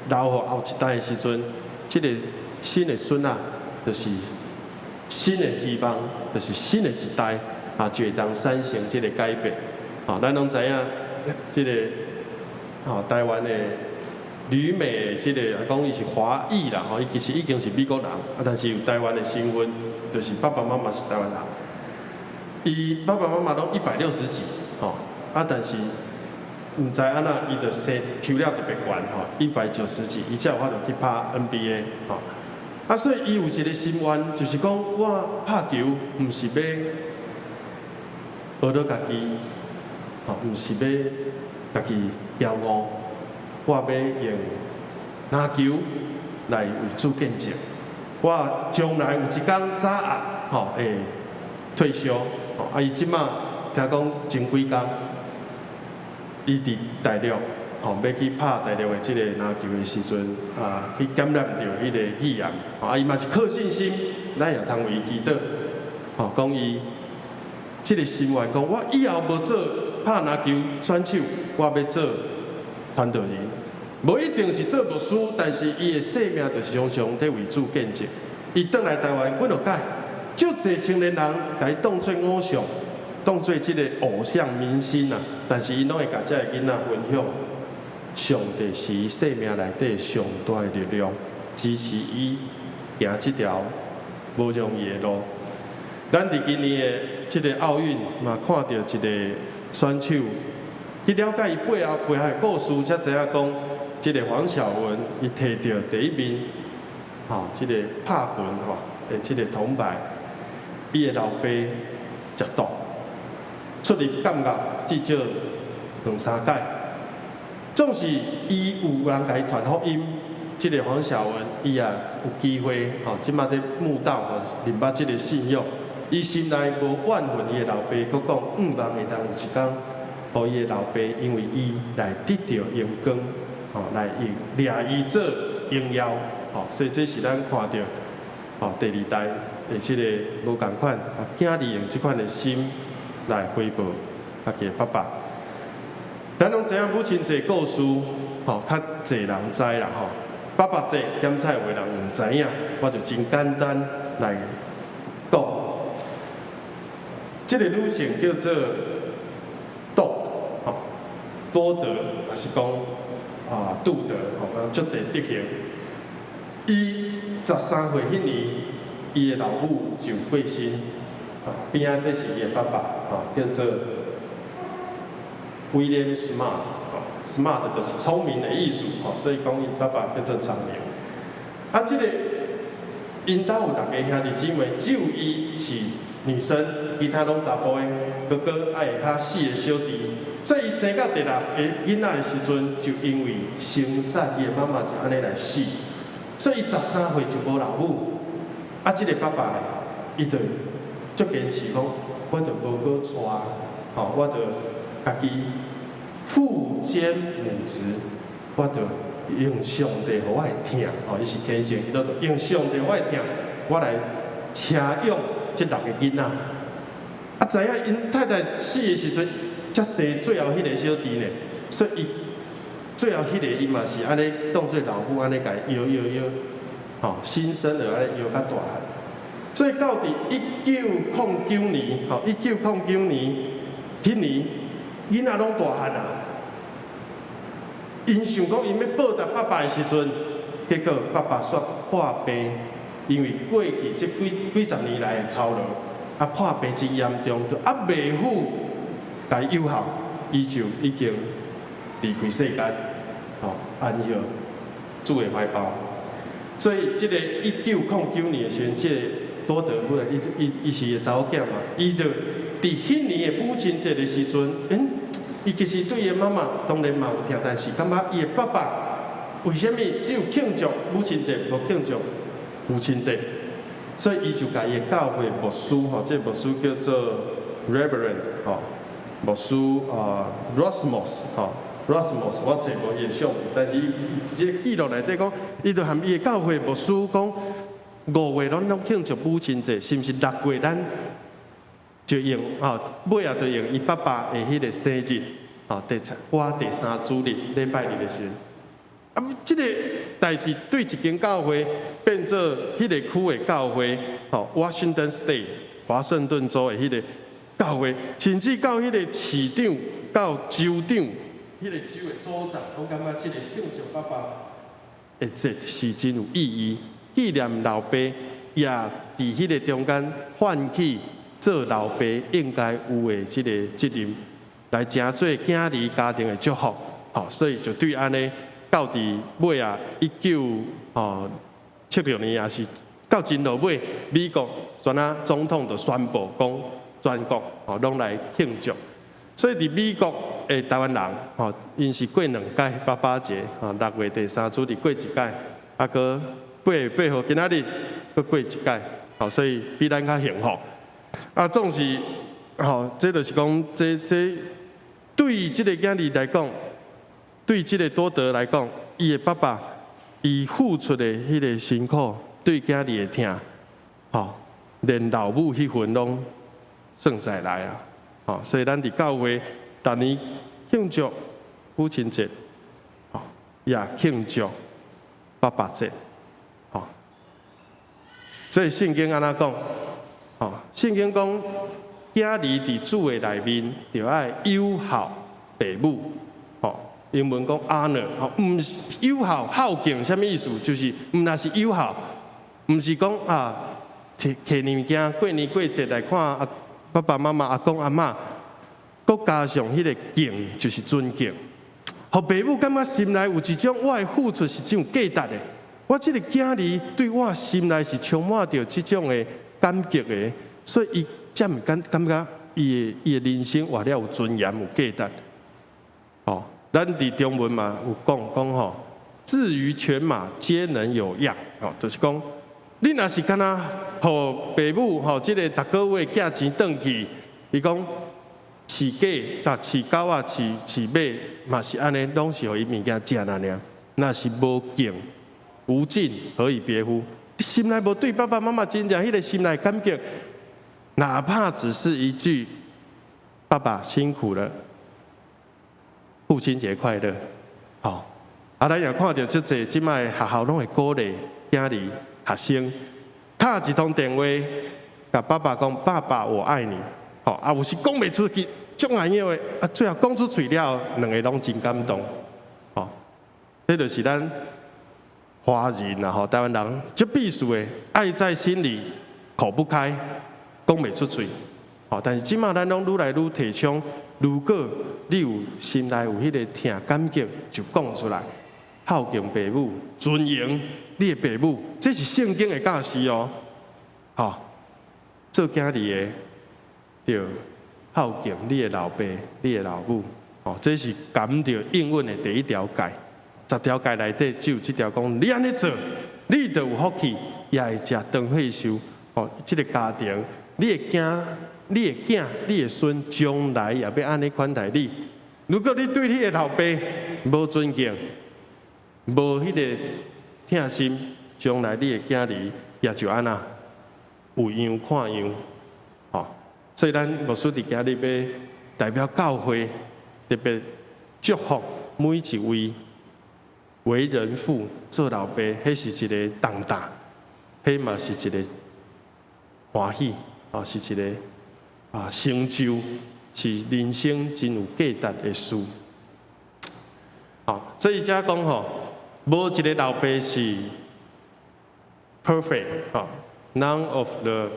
留予后一代的时阵，即个新的孙就是新的希望，就是新的一代就会当产生这个改变。咱拢知影，这个台湾的旅美的这个讲伊是华裔啦，伊其实已经是美国人，但是有台湾的身份，就是爸爸妈妈是台湾人。伊爸爸妈妈拢160几，但是毋知安那，伊就生抽了特别悬，190几，伊才有法度去拍 NBA。所以伊有一个心愿，就是讲我拍球，毋是要学到家己，毋是要家己骄傲，我要用篮球来为主见证。我将来有一天早暗，会退休。伊即马听讲前几工，伊伫大陆。要去拍大陆的即个篮球的时阵，去感染到迄个肺炎，伊嘛是靠信心，咱也通为伊祈祷，讲伊这个心愿，讲我以后无做拍篮球选手，我要做传道人。无一定是做牧师，但是伊的生命就是常常在为主见证。伊倒来台湾，阮就解，足侪青年人甲伊当做偶像，当做即个偶像明星啊。但是伊拢会甲遮个囡仔分享，上帝是伊生命内底上大的力量，支持伊行即条无容易的路。咱伫今年的即个奥运嘛，看到一个选手，去了解伊背后的故事，才知影讲。即个黄晓雯，伊摕到第一名，即个拍拳的即个铜牌，伊的老爸食毒，出入监狱至少2-3届，总是伊有人甲伊传福音，即个黄晓雯，伊也有机会，即马在慕道，明白即个信仰，伊心内无怨恨伊的老爸，佮讲望会当有一天，互伊的老爸，因为伊来得到阳光。来掠伊做荣耀，所以这是咱看到，第二代的即个无共款，囝儿用即款的心来回报家己爸爸。咱拢知影母亲节故事，较侪人知啦，爸爸节点菜话人唔知影，我就真简单来讲。这个女性叫做多德，也是讲。杜德，足侪德行。伊13岁迄年，伊的老母就过身，边仔这是伊的爸爸，叫做 William Smart，Smart 就是聪明的艺术，所以讲伊爸爸叫做聪明。这个因兜有6个兄弟姊妹，只有伊是女生，其他拢查甫的，哥哥还有较4个小弟。所以伊生到第6个囡仔的时阵，就因为生产，伊的妈妈就安尼来死。所以伊13岁就无老母。即个爸爸呢，伊就足坚持讲，我就无搁娶，我就家己父兼母职，我就用上帝互我的疼，伊是天性，伊就用上帝我的疼，我来车养这6个囡仔。知影因太太死的时阵。才生最后迄个小弟呢，所以伊最后迄个伊嘛是安尼当做老母安尼甲摇，新生儿安尼摇较大汉。所以到伫1909年，1909年迄年囡仔拢大汉啊，因想讲因要报答爸爸的时阵，结果爸爸煞破病，因为过去这几十年来的操劳，破病真严重，就袂赴。来友好，伊就已经离开世间，安息主的怀抱。所以，这个1909年的时阵，这个多德夫人，伊是个查某囝嘛，伊就伫迄年的母亲节的时阵，伊其实对伊妈妈当然嘛有疼，但是感觉伊的爸爸为什么只有庆祝母亲节，无庆祝父亲节？所以，伊就甲伊的教会牧师，这牧师叫做 Reverend，牧师Rasmus，我找无伊相，但是伊这个记录内底讲，伊就含伊的教会牧师讲，5月咱拢庆祝母亲节，是毋是6月咱就用尾就用伊爸爸的迄个生日，第3主日礼拜日的时阵，这个代志对一间教会变做迄个区的教会，Washington State 华盛顿州的迄个。教会，甚至到迄个市长、到州长，迄个州的州长，我感觉这个庆祝爸爸的节是真有意义，纪念老爸，也伫迄个中间唤起做老爸应该有的这个责任，来成做囝儿家庭的祝福。所以就对安尼到伫尾1976年也是到真落尾，美国选总统就宣布讲。全国拢来庆祝，所以伫美国的台湾人因是过2届爸爸节，6月第3主日过1届，搁8月8号今仔日搁过1届，所以比咱较幸福。总是这就是讲，这对这个囝儿来讲，对这个多德来讲，伊的爸爸伊付出的迄个辛苦，对囝儿的疼，连老母迄份拢。算再来啊！哦，所以咱伫教会逐年庆祝父亲节，哦，也庆祝爸爸节，哦。所以圣经安怎讲？哦，圣经讲，囝儿伫主的内面，就爱友好父母，哦。英文讲 honor， 哦，唔是友好孝敬，什么意思？就是唔那是友好，唔是讲啊，摕物件过年过节来看啊，爸爸妈妈、阿公阿嬷，搁加上迄个敬，就是尊敬。互父母感觉心内有一种我的付出是这种价值的，我这个囝儿对我心内是充满着这种的感激的，所以伊才毋感觉伊的人生活了有尊严、有价值。哦。咱伫中文嘛有讲吼，至于犬马皆能有样，哦，就是讲，你若是敢若互父母吼，即个逐个月寄钱转去，伊讲饲鸡、饲狗啊、饲马嘛是安尼，拢是互伊物件食那尔。若是无敬无敬，何以别乎？你心内无对爸爸妈妈真正迄个心内感激，哪怕只是一句“爸爸辛苦了”。父亲节快乐，好，啊，咱也看到即个即摆学校拢会鼓励囝儿学生打一通电话，甲爸爸讲：“爸爸，我爱你。”好，啊，有时讲袂出去，种安样的，啊，最后讲出嘴了，两个拢真感动，好，这就是咱华人啊，吼，台湾人最必须的，爱在心里，口不开，讲袂出嘴，好，但是即摆咱拢愈来愈提倡。如果你有心内有迄个疼感激，就讲出来，孝敬父母，尊迎你的父母，这是圣经的教示哦。好，做囝儿的，就孝敬你的老爸、你的老母。哦，这是感着英文的第一条诫，10条诫内底只有这条讲，你安尼做，你就有福气，也会食长岁寿。哦，这个家庭，你的囝。你的囝、你的孙，将来也要安尼款待你。如果你对你的老爸无尊敬，无迄个疼心，将来你的囝儿也就安那有样看样。吼，所以咱牧师伫今日要代表教会，特别祝福每一位为人父、做老爸，迄是一个重担，迄嘛是一个欢喜，哦，是一个。成就是人生真有价值的事。好，所以才讲吼，无一个老爸是 perfect， 哈 ，none of the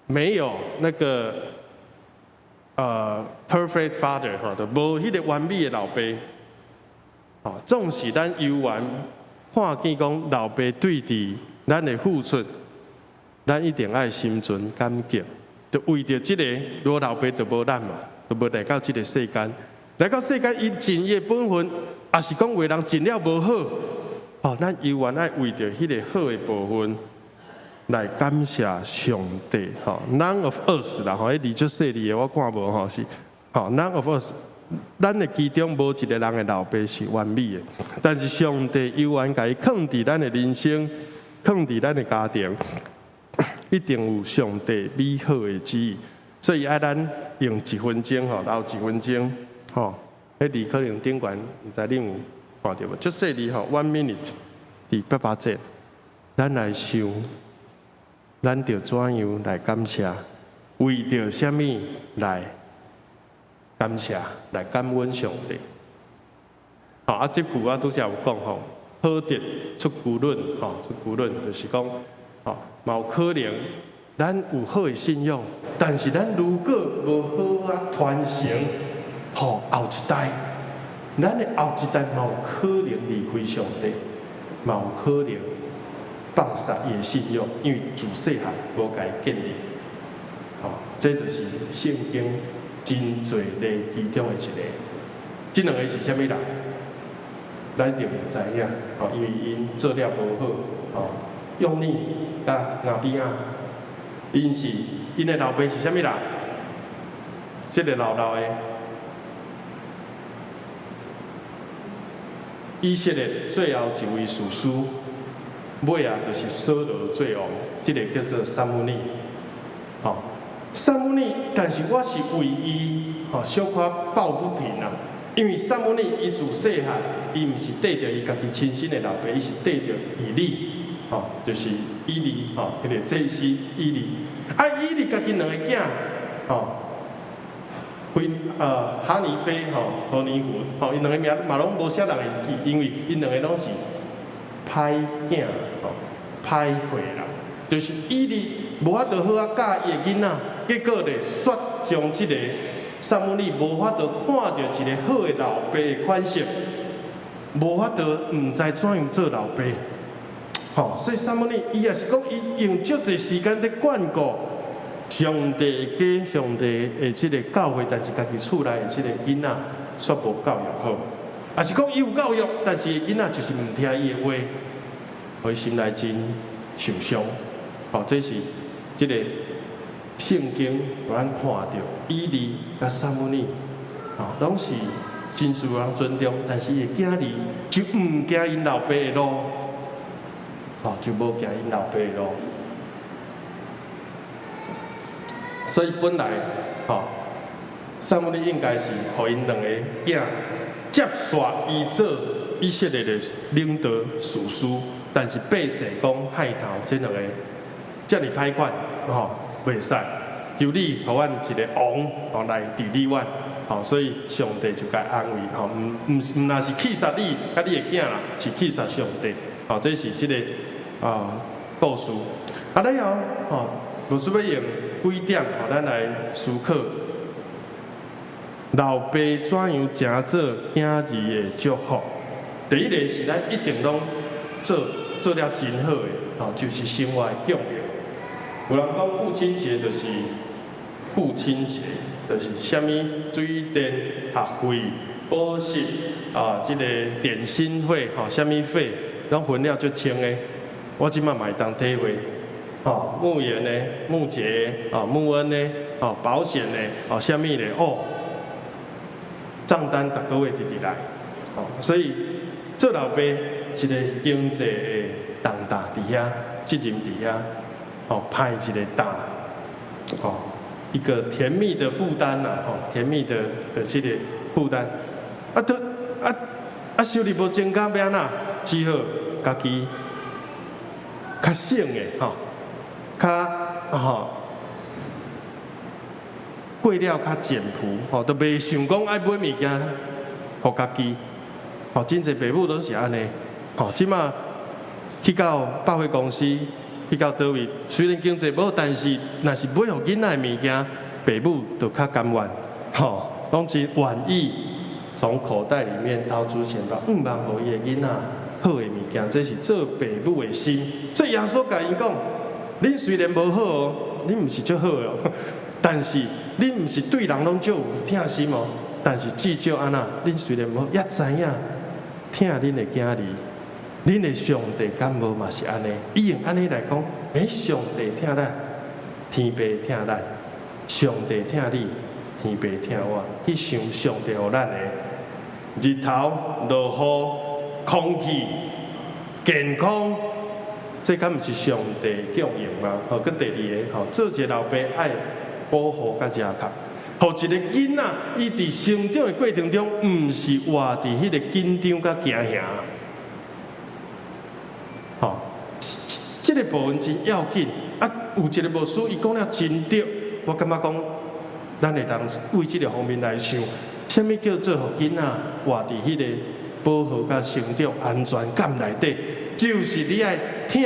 没有那个perfect father 哈，就无迄个完美的老爸。啊，总是咱犹原。看见讲老爸对伫咱的付出，咱一定爱心存感激。就为着这个，如果老爸就无咱嘛，就无来到这个世间。来到世间，伊尽伊的本分，也是讲为人尽了无好，哦，咱犹原爱为着迄个好的部分来感谢上帝。吼 ，None of us 啦，吼，迄字足细字的，我看无吼是，吼 ，None of us。咱的其中无一个人的老爸是完美的，但是上帝犹原甲伊放伫咱的人生，放伫咱的家庭，一定有上帝美好的旨意。所以爱咱用1分钟吼，留1分钟吼，迄字可能顶悬，毋知恁有看到无？足细字吼 ，1 minute， 伫爸爸节，咱来想，咱着怎样来感谢？为着什么来？感谢来感恩上帝。好啊，这句我拄则有讲吼，好德出古论，吼出古论就是讲，吼嘛有可能咱有好的信仰，但是咱如果无好啊传承，吼后一代，咱的后一代嘛有可能离开上帝，嘛有可能放下伊的信仰，因为自细汉无甲伊建立。吼，这就是圣经。真侪例其中的一个，这两个是虾米人？咱就唔知影，吼，因为因做了无好，吼，用你甲牙边啊，因的老爸是虾米人？这个老的，以色列最后一位士师，尾啊就是所罗最王，这个叫做萨姆尼。哦，萨姆尼，但是我是为伊小可抱不平啊。因为萨姆尼伊自细汉，伊毋是缀着伊家己亲生的老爸，伊是缀着以利，就是以利，迄个祭司以利。啊，以利家己两个囝，哈尼菲，何尼胡，因两个名嘛拢无啥人会记，因为因两个拢是歹囝，歹货人，就是以利无法度好啊教伊的囡仔，结果咧煞将即个。萨姆尼无法度看到一个好的老爸的款式，无法度唔知怎样做老爸。所以萨姆尼伊也是讲，伊用足侪时间在眷顾上帝的上帝的即个教会，但是家己厝内的即个囡仔却无教育好，也是讲伊有教育，但是囡仔就是唔听伊的话，互伊心内真受伤。这是即个。圣经有咱看到以利甲撒母耳，拢是真受人尊重，但是伊的囝儿就唔行因老爸的路，就无行因老爸的路。所以本来，撒母耳应该是互因两个囝接续伊做以色列的领导士师，但是百姓讲害头这两个遮尔歹管，袂使，求你互阮一个王，来治理阮，所以上帝就该安慰，唔那是气杀你，甲你的囝啦，是气杀上帝，这是即个故事。啊，然后牧师要用几点，咱来思考，老爸怎样诚做囝儿的祝福？第一个是咱一定拢做了真好的，就是生活的教育。有人讲父亲节就是父亲节，就是啥物水电、学费、补习即个电信费啥物费，拢分了足清的。我即马嘛会当体会，牧原的、牧节的、牧恩的、保险的、啥物的账单逐个月直来，所以做老爸一个经济的重担伫遐，责任伫遐。派一个大，一个甜蜜的负担啦，甜蜜的这个负担，收入无增加要安怎？只好家己较省的较过了较简朴，都袂想讲爱买物件，互家己，真侪爸母都是安尼，即马去到百货公司。去到倒位，虽然经济无好，但是若是买互囡仔的物件，爸母就较甘愿，拢是愿意从口袋里面掏出钱包，毋茫互伊的囡仔好的物件，这是做爸母的心。所以耶稣甲因讲：，恁虽然无好哦，恁毋是足好哦，但是恁毋是对人拢足有疼心哦，但是至少安那，恁虽然无，也知影疼恁的囝儿。恁的上帝敢无嘛是安尼？伊用安尼来讲，上帝疼咱，天父疼咱，上帝疼你，天父疼我。去想上帝互咱的日头、落雨、空气、健康，这敢毋是上帝供应吗？佮第二个，做一个老爸爱保护甲遮靠，互一个囡仔，伊伫成长的过程中，毋是活伫迄个紧张甲惊吓。这个部分真要紧，有一个牧师伊讲了真对，我感觉讲，咱会当为这个方面来想，什么叫做互囡仔活伫迄个保护甲成长安全感内底，就是你爱疼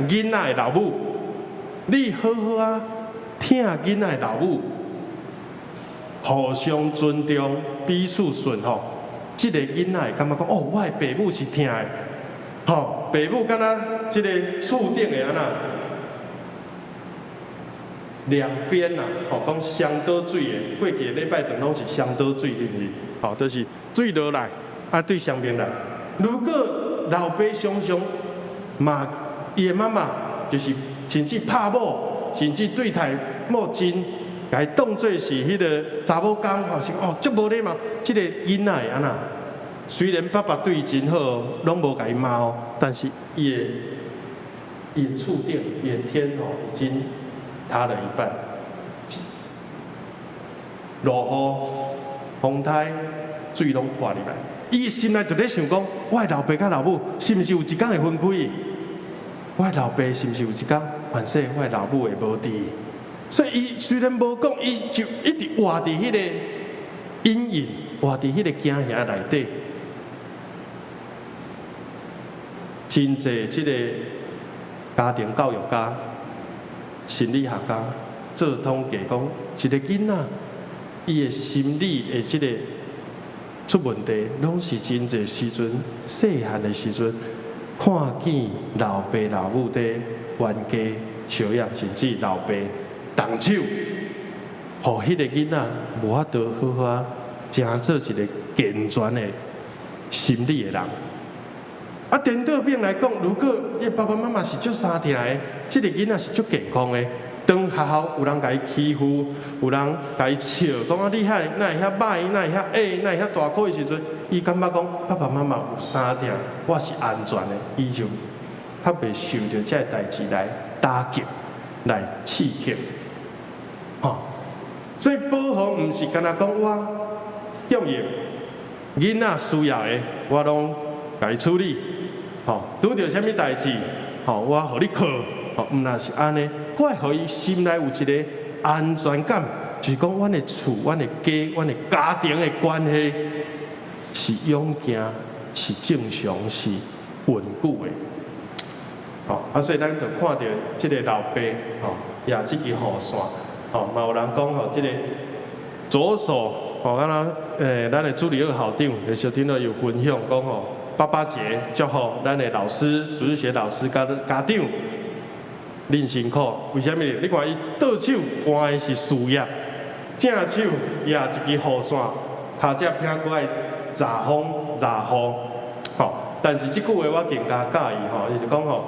囡仔的老母，你好好啊疼囡仔的老母，互相尊重，彼此顺服，这个囡仔会感觉讲，我的爸母是疼的。爸母敢若即个厝顶的安那，两边呐，讲双倒水的，过去的礼拜堂拢是双倒水，对不对？就是水落来，对双边来。如果老爸常常嘛，伊的妈妈就是甚至拍某，甚至对待某真，甲伊当作是迄个查某工，是足无礼貌，即个囡仔会安那？虽然爸爸对伊真好，拢无甲伊骂但是伊会伊的厝顶，伊的天哦已经塌了一半。落雨、风台、水拢破入来，伊心内就咧想讲：我的老爸甲老母是毋是有一天会分开？我的老爸是毋是有一天反正我的老母会无伫？所以伊虽然无讲，伊就一直活伫迄个阴影，活伫迄个惊吓内底。真侪即个家庭教育家、心理学家做统计讲，一个囡仔伊的心理的即个出问题，拢是真侪时阵细汉的时阵，看见老爸老母在冤家相养，甚至老爸动手，互迄个囡仔无法度好好成做一个健全的心理的人。啊，颠倒变来讲，如果伊爸爸妈妈是足三定的，即个囡仔是足健康的。当学校有人甲伊欺负，有人甲伊笑，讲啊你遐哪会遐歹，哪会遐矮，哪会遐大块的时阵，伊感觉讲爸爸妈妈有三定，我是安全的，伊就较袂受到这代志来打击、来刺激，吼。所以保护毋是干那讲我用药，囡仔需要的我拢甲伊处理。吼，拄着啥物代志，吼，我互你靠，吼，毋若是安尼，我会互伊心内有一个安全感，就是讲，阮的厝、阮的家、阮的家庭的关系是勇健、是正常、是稳固的。吼，啊，所以咱就看到即个老爸，吼，也即支雨伞，吼，嘛有人讲吼，即个左手，吼，敢若咱的助理二校长，有时听到有分享讲吼。爸爸节祝福咱的老师、主日学老师、家长，恁辛苦。为什么？你看伊倒手换的是事业，正手也一支雨伞，脚只偏过来遮风遮雨。吼，但是即句话我更加介意吼，就是讲吼，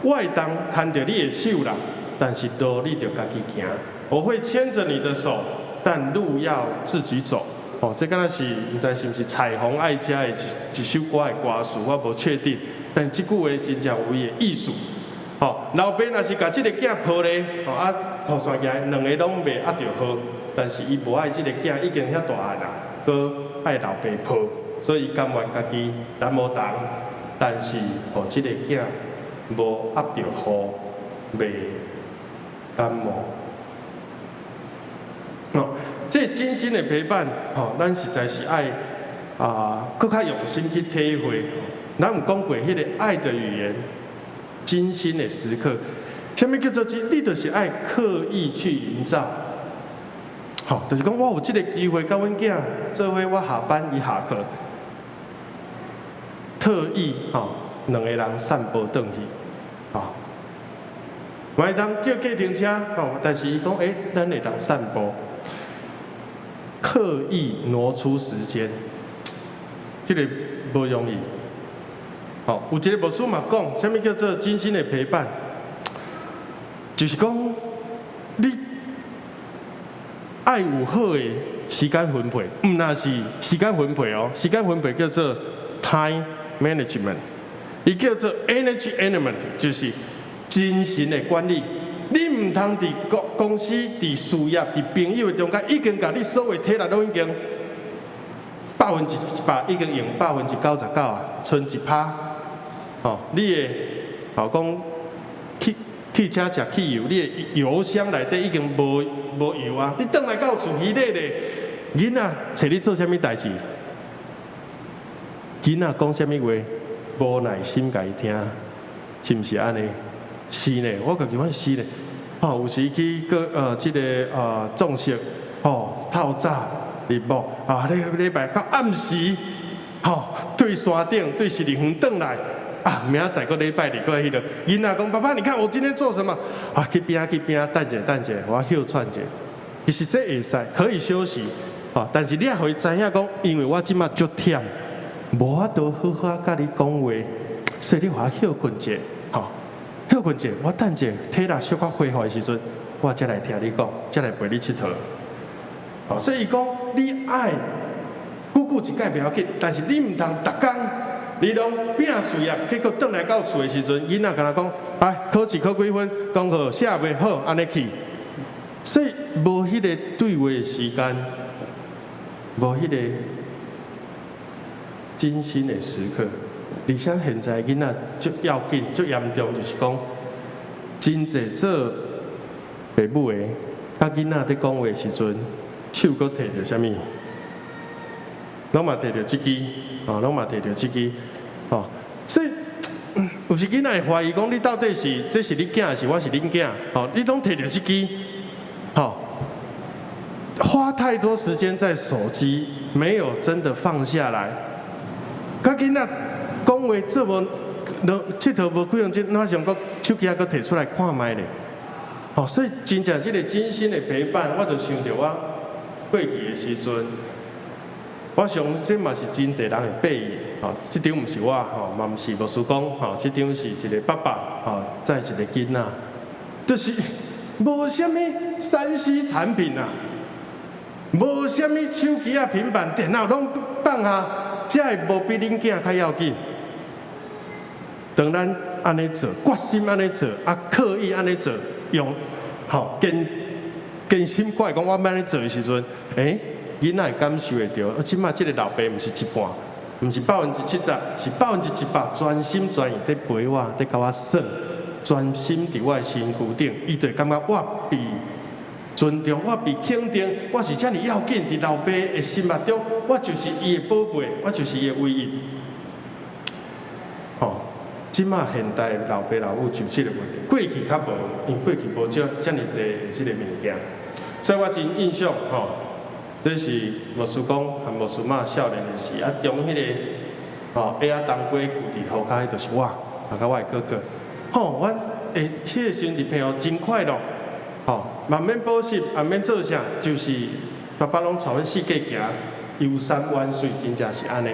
我会当牵着你的手啦，但是路你着家己行。我会牵着你的手，但路要自己走。哦，这敢若是毋知是毋是彩虹爱家的一首歌的歌词，我无确定。但即句话真正有伊的意思。哦，老爸若是甲即个囝抱咧，哦啊，拖线起来，两个拢袂压着好。但是伊无爱即个囝，已经遐大汉啦，搁爱老爸抱，所以伊甘愿家己咱无同，但是互即个囝无压着好，袂感冒。哦，这精心的陪伴，吼，咱实在是爱更较用心去体会。咱有讲过迄个爱的语言，精心的时刻。什么叫做你就是爱刻意去营造？好，就是讲我有这个机会，甲阮囝做伙，我下班伊下课，特意两个人散步转去，嘛会当叫计程车，但是伊讲咱会当散步。刻意挪出时间，这个不容易。好，有一个牧师嘛讲，什么叫做精心的陪伴？就是讲，你爱有好的时间分配，唔那是时间分配哦，时间分配叫做 time management， 伊叫做 energy management， 就是精神的管理。你唔通伫公司、伫事业、伫朋友的中间，已经甲你所有体力都已经100%，已经用99%啊，剩1%。哦，你的讲汽车食汽油，你的油箱内底已经无油啊，你转来到厝稀累咧，囡仔找你做啥物代志？囡仔讲啥物话，无耐心甲伊听，是毋是安尼？是呢，我家己反是呢。有时去即个种植，透早日暮礼拜到暗时，对山顶对十二园转来，明仔载个礼拜日过迄个，囡仔讲爸爸，你看我今天做什么？去边等者，我休喘者。其实这会使可以休息，但是你也会知影讲，因为我即马足忝，无法度好好甲你讲话，所以你互我休困者，休困者，我等者体力小可恢复的时阵，我才来听你讲，才来陪你佚佗。所以讲你爱久久一摆袂要紧，但是你唔通逐工你拢拼事业，结果转来到厝的时阵，囡仔跟他讲，哎，考试考几分，功课写袂好，安尼去。所以无迄个对话的时间，无迄个精心的时刻。而且现在囡仔足要紧、足严重，就是讲真侪做父母的，甲囡仔伫讲话的时阵，手佫摕着啥物？拢嘛摕着即支，拢嘛摕着即支，所以有时囡仔会怀疑讲，你到底是这是你囝，还是我是恁囝？你拢摕着即支，花太多时间在手机，没有真的放下来。甲囡仔讲话做无，佚佗无几分钟，哪想讲手机还佫摕出来看卖咧？所以真正即个真心的陪伴，我就想着我过去的时阵。我想，这嘛是真侪人会背伊，这张毋是我，嘛毋是牧师讲，这张是一个爸爸，再一个囡仔，就是无啥物3C 产品啊，无啥物手机啊、平板、电脑拢放下，才会无比恁囝较要紧。当咱安尼做，决心安尼做，刻意安尼做，用坚心怪讲我要安尼做的时阵，囡仔会感受会到，即马即个老爸毋是一半，毋是70%，是100%专心专意伫陪我，伫甲我耍，专心伫我的身躯顶，伊就感觉我被尊重，我被肯定，我是遮尔要紧。伫老爸的心目中，我就是伊的宝贝，我就是伊的唯一。即马现代老爸老母就即个问题，过去较无，因过去无遮尔济即个物件，所以我真印象这是牧师公和牧师妈少年的时，用迄个下当归固伫涂骹，就是我，甲我的哥哥。阮迄个时阵伫朋友真快乐，嘛免补习，也免做啥，就是爸爸拢带阮四界行，游山玩水，真正是安尼。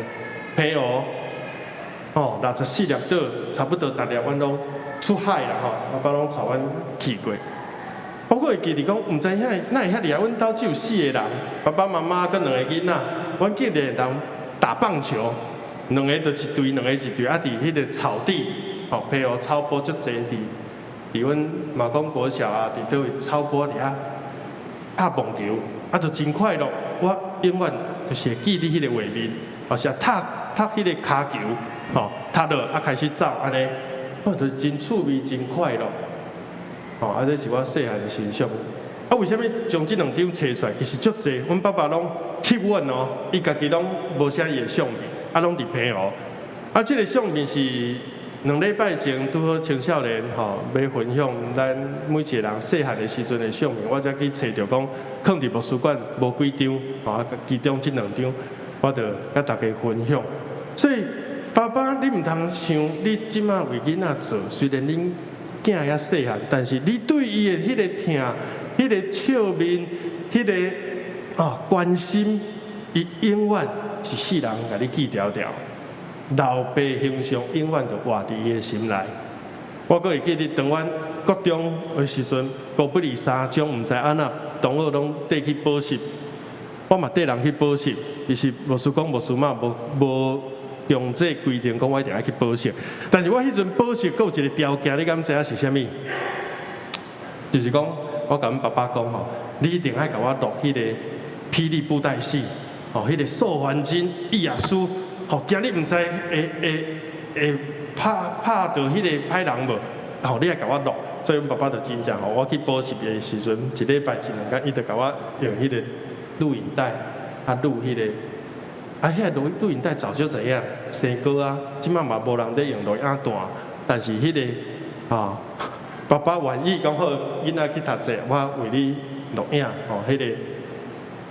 朋友64粒岛，差不多逐粒阮拢出海啦，爸爸拢带阮去过。我会记得讲，毋知哪会遐厉害。阮兜只有4个人，爸爸妈妈跟2个囡仔。阮记得人打棒球，2个就是队，2个是队。伫迄个草地，配合草坡足济伫阮马公国小伫倒位草坡伫遐拍棒球，就真快乐。我永远就是会记伫迄个画面，或是踢迄个骹球，踢落开始走安尼，就是真趣味，真快乐。这是我细汉的形象。为什么将这2张摕出来？其实足济，阮爸爸拢翕阮伊家己拢无啥伊的相片，拢伫平湖。这个相片是2礼拜前拄好青少年要分享咱每一个人细汉的时阵的相片，我才去找着讲，放伫博物馆无几张，其中这2张，我就甲大家分享。所以爸爸，你毋通想，你即马为囡仔做，虽然恁囝遐细汉，但是你对伊的迄个疼、迄个笑面、迄个关心，伊永远一世人甲你记条条。老爸形象永远就活伫伊的心内。我阁会记得，当阮国中的时阵，高不离3中，毋知安怎，同学拢缀去补习，我嘛缀人去补习，伊是牧师公、牧师妈无强制规定讲我一定要去补习，但是我迄阵补习阁有一个条件，你敢知影是啥物？就是讲，我甲阮爸爸讲你一定要甲我录迄个霹雳布袋戏，迄个寿环金、易雅书，今日毋知会拍到迄个歹人无？你来甲我录，所以阮爸爸就真正我去补习的时阵，1礼拜1、2天，伊就甲我用迄个录影带录迄个。遐录影带早就知影生歌即摆嘛无人在用录影带，但是迄个爸爸愿意讲好，囡仔去读册，我为你录影，迄个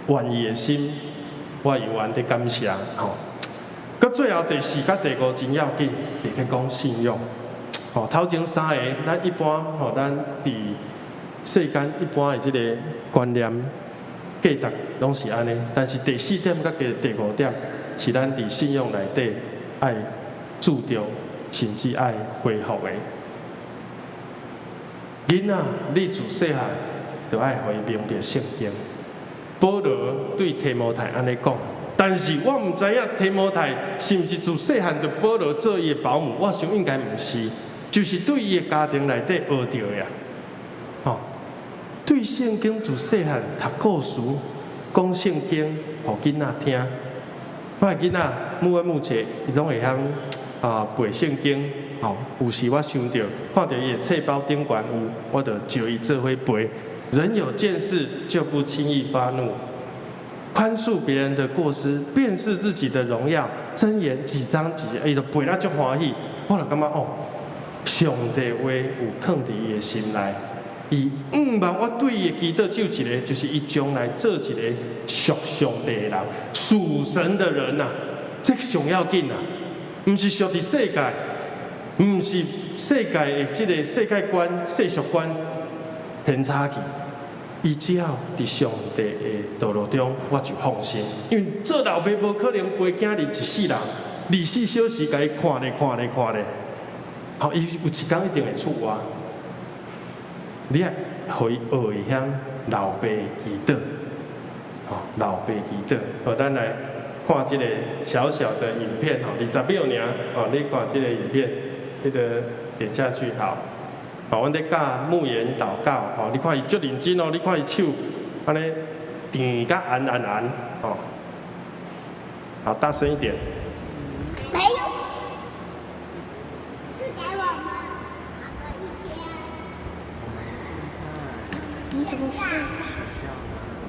愿意的心，我永远在感谢。佮最后第4甲第5真要紧，就是讲信用。头前3个，咱一般咱伫世间一般的即个观念。价值拢是安尼，但是第4点甲第5点是咱伫信用内底爱注重，甚至爱恢复的。囡仔，你自细汉就爱互伊明白圣经。保罗对提摩太安尼讲，但是我唔知影提摩太是毋是自细汉就保罗做伊的保姆，我想应该唔是，就是对伊的家庭内底学到的呀。哦，对圣经自细汉读故事，讲圣经，互囡仔听。我的囡仔母恩母切，伊拢会晓背圣经。哦，有时我想到看到伊的册包顶悬有，我就招伊做伙背。人有见识，就不轻易发怒。宽恕别人的过失，辨识自己的荣耀。箴言几章几节，伊就背了足欢喜。我就感觉哦，上帝话有藏伫伊的心内。伊毋茫我对伊的祈祷只有一个，就是伊将来做一个属上帝的人，属神的人呐、啊。这上要紧啊，毋是属伫世界，毋是世界的这个世界观、世俗观偏差去。伊只要伫上帝的道路中，我就放心。因为做老爸无可能陪囝儿一世人，24小时甲伊看咧。好，伊有一天一定会出外。你啊，互伊学会晓老爸祈祷，哦，老爸祈祷。好，咱来看这个小小的影片，哦，20秒尔，哦，你看这个影片，那个点下去，好。哦，阮咧教牧言祷告，哦，你看伊足认真哦，你看伊手安尼甜甲按，哦，好，大声一点。没有，是给我们好的一天。你怎么睡？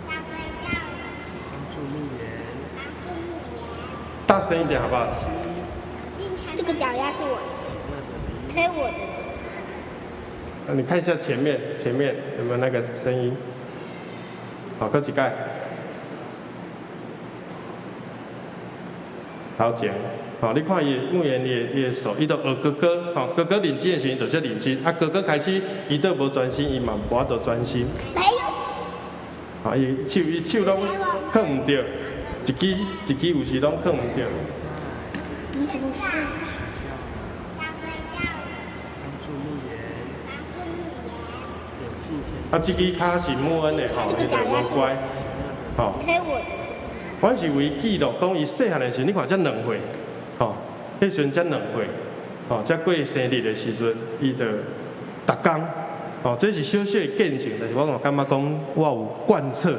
要睡觉。帮助牧言。大声一点好不好？这个脚丫是我推我的。你看一下前面有没有那个声音？好，搁一盖。好讲，好，你看伊牧言伊的手，伊都学哥哥，好，哥哥认真的时候就叫认真，啊，哥哥开始伊都无专心，伊嘛无法度专心。没有。好，伊手拢放唔着，一支有时拢放唔着。你怎么睡？啊，这支脚是母恩的吼，伊就无乖，吼。推我的。阮是为记录讲伊细汉的时候，你看才2岁，吼，迄时阵才2岁，吼，才过生日的时阵，伊就逐工，吼，这是小小的见证，但是我嘛感觉讲我有贯彻，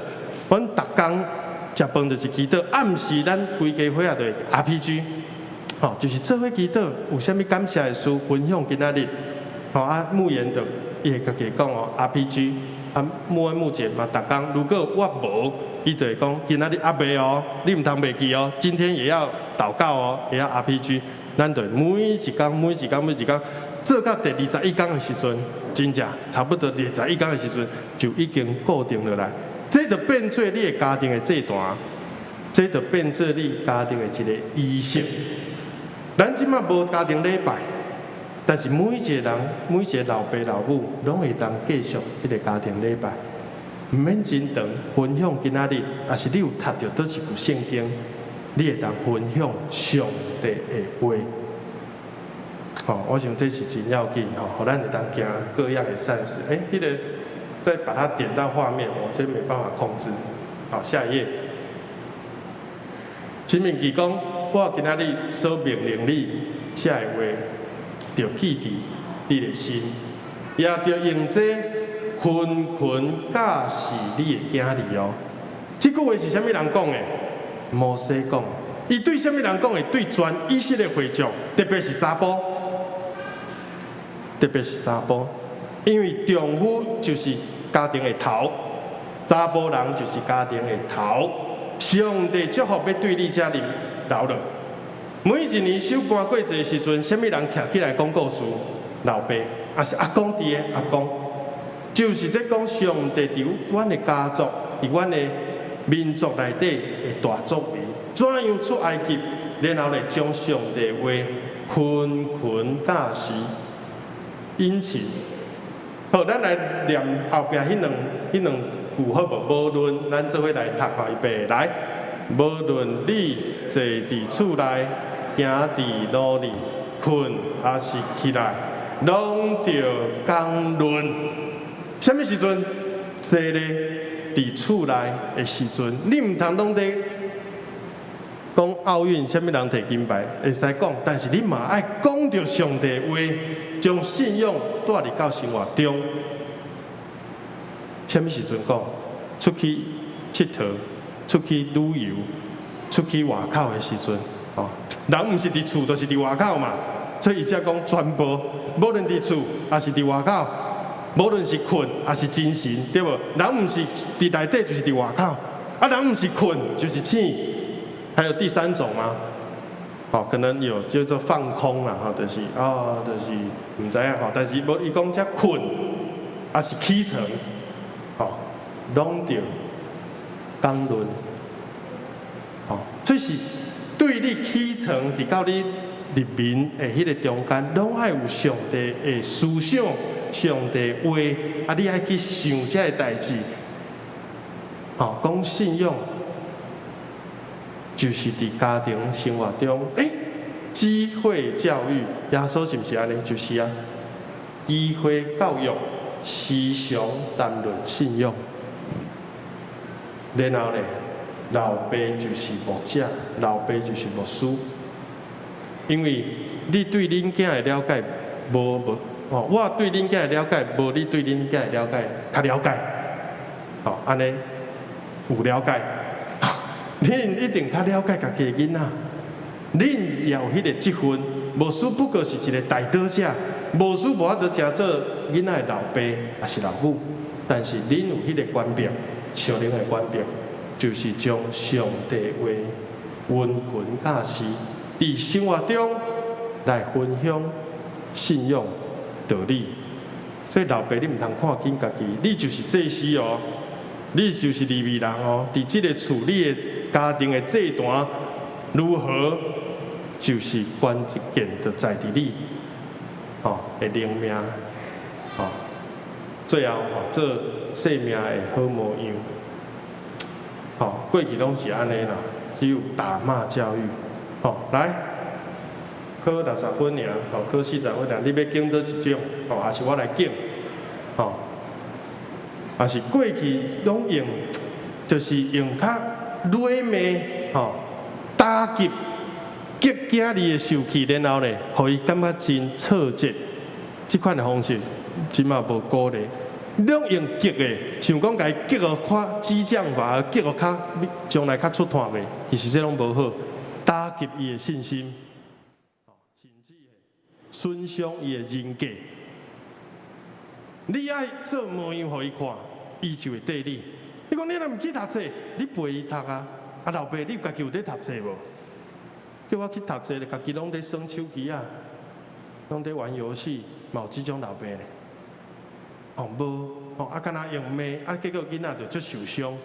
阮逐工食饭就是祈祷，暗时咱规家伙仔就 RPG， 吼，就是做伙祈祷，有啥物感谢的事分享今仔日，吼啊，牧言就。伊会家己讲哦 ，RPG 啊，牧恩牧姐嘛，逐工如果我无，伊就会讲今仔日阿袂哦，你唔通袂记哦，今天也要祷告哦，也要 RPG， 咱就每一工做到第21天的时阵，真正差不多第21天的时阵就已经固定落来，这就变做你的家庭的这段，这就变做你家庭的一个仪式。咱即马无家庭礼拜。但是每一个人，每一个老爸老母，拢会当继续这个家庭礼拜，唔免真长分享今仔日，也是你有读到倒一句圣经，你会当分享上帝的话。哦，我想这是真要紧哦，互咱会当行各样的善事。那个再把它点到画面，我真没办法控制。好，下一页。陈明基讲，我今仔日所命令你这的话。要记伫你的心，也要用这群教示你的囝儿哦。这句话是啥物人讲的？摩西讲的。伊对啥物人讲的？对全以色列会众，特别是查甫，因为丈夫就是家庭的头，查甫人就是家庭的头。上帝祝福要对你遮留落。每一年守半过节时阵，啥物人徛起来讲故事？老爸，也是阿公伫的阿公，就是在讲上帝伫阮的家族、伫阮的民族内底的大作为，怎样出埃及，然后来将上帝话群教示，殷勤。好，咱来念后壁迄两句好无？无论咱做伙来读吼，预备来，无论你坐伫厝内。行伫路里，困还是起来，拢着讲论。什么时阵？坐咧伫厝内的时阵，你唔通拢伫讲奥运什么人摕金牌会使讲，但是你嘛爱讲着上帝的话，将信仰带入到生活中。什么时阵讲？出去佚佗，出去旅游，出去外口的时阵，哦，人毋是伫厝，就是伫外口嘛。所以伊才讲全部，无论伫厝，还是伫外口，无论是困还是精神，对无？人毋是伫内底，就是伫外口。啊，人毋是困，就是醒。还有第三种吗？哦，可能有叫做放空啦，吼，就是就是毋知影吼，但是无伊讲遮困，还是起床，吼，拢着讲论，吼，所以是对你起床，伫到你入眠的迄个中间，拢爱有上帝的思想、上帝话，啊，你爱去想遮个代志，吼，讲信仰。就是伫家庭生活中，机会教育，耶稣是毋是安尼？就是啊，机会教育，时常谈论信仰。然后咧，老爸就是牧者，老爸就是牧师，因为你对恁囝的了解我对恁囝的了解，无你对恁囝的了解较了解，安尼有了解。恁一定较了解家己的囡仔，恁也有迄个积分。牧师不过是一个大导者，牧师无法度真做囡仔的老爸也是老母，但是恁有迄个权柄，属灵的权柄，就是将上帝话温文教示，伫生活中来分享信仰道理。所以老爸，你毋通看紧家己，你就是祭司哦，你就是利未人哦，伫即个处理的。家庭的这段如何，就是关键的在伫你，的灵命，最后做生命的好模样。过去拢是安尼啦，只有打骂教育。来，考60分尔，考40分尔，你要拣倒一种，还是我来拣？还是过去拢用，就是用较。软骂打击激囝儿的受气，然后咧，互伊感觉真挫折。即款的方式，即嘛无鼓励。拢用激的，像讲甲伊激互较激将法，激互较将来较出汗袂，其实这拢无好，打击伊的信心，甚至损伤伊的人格。你爱做模样互伊看，伊就会对你。你讲你若毋去读册，你陪伊读啊？老爸，你家己有在读册无？叫我去读册，家己拢在耍手机啊，拢在玩游戏，嘛有即种老爸咧。无，敢若用骂，结果囡仔就足受伤。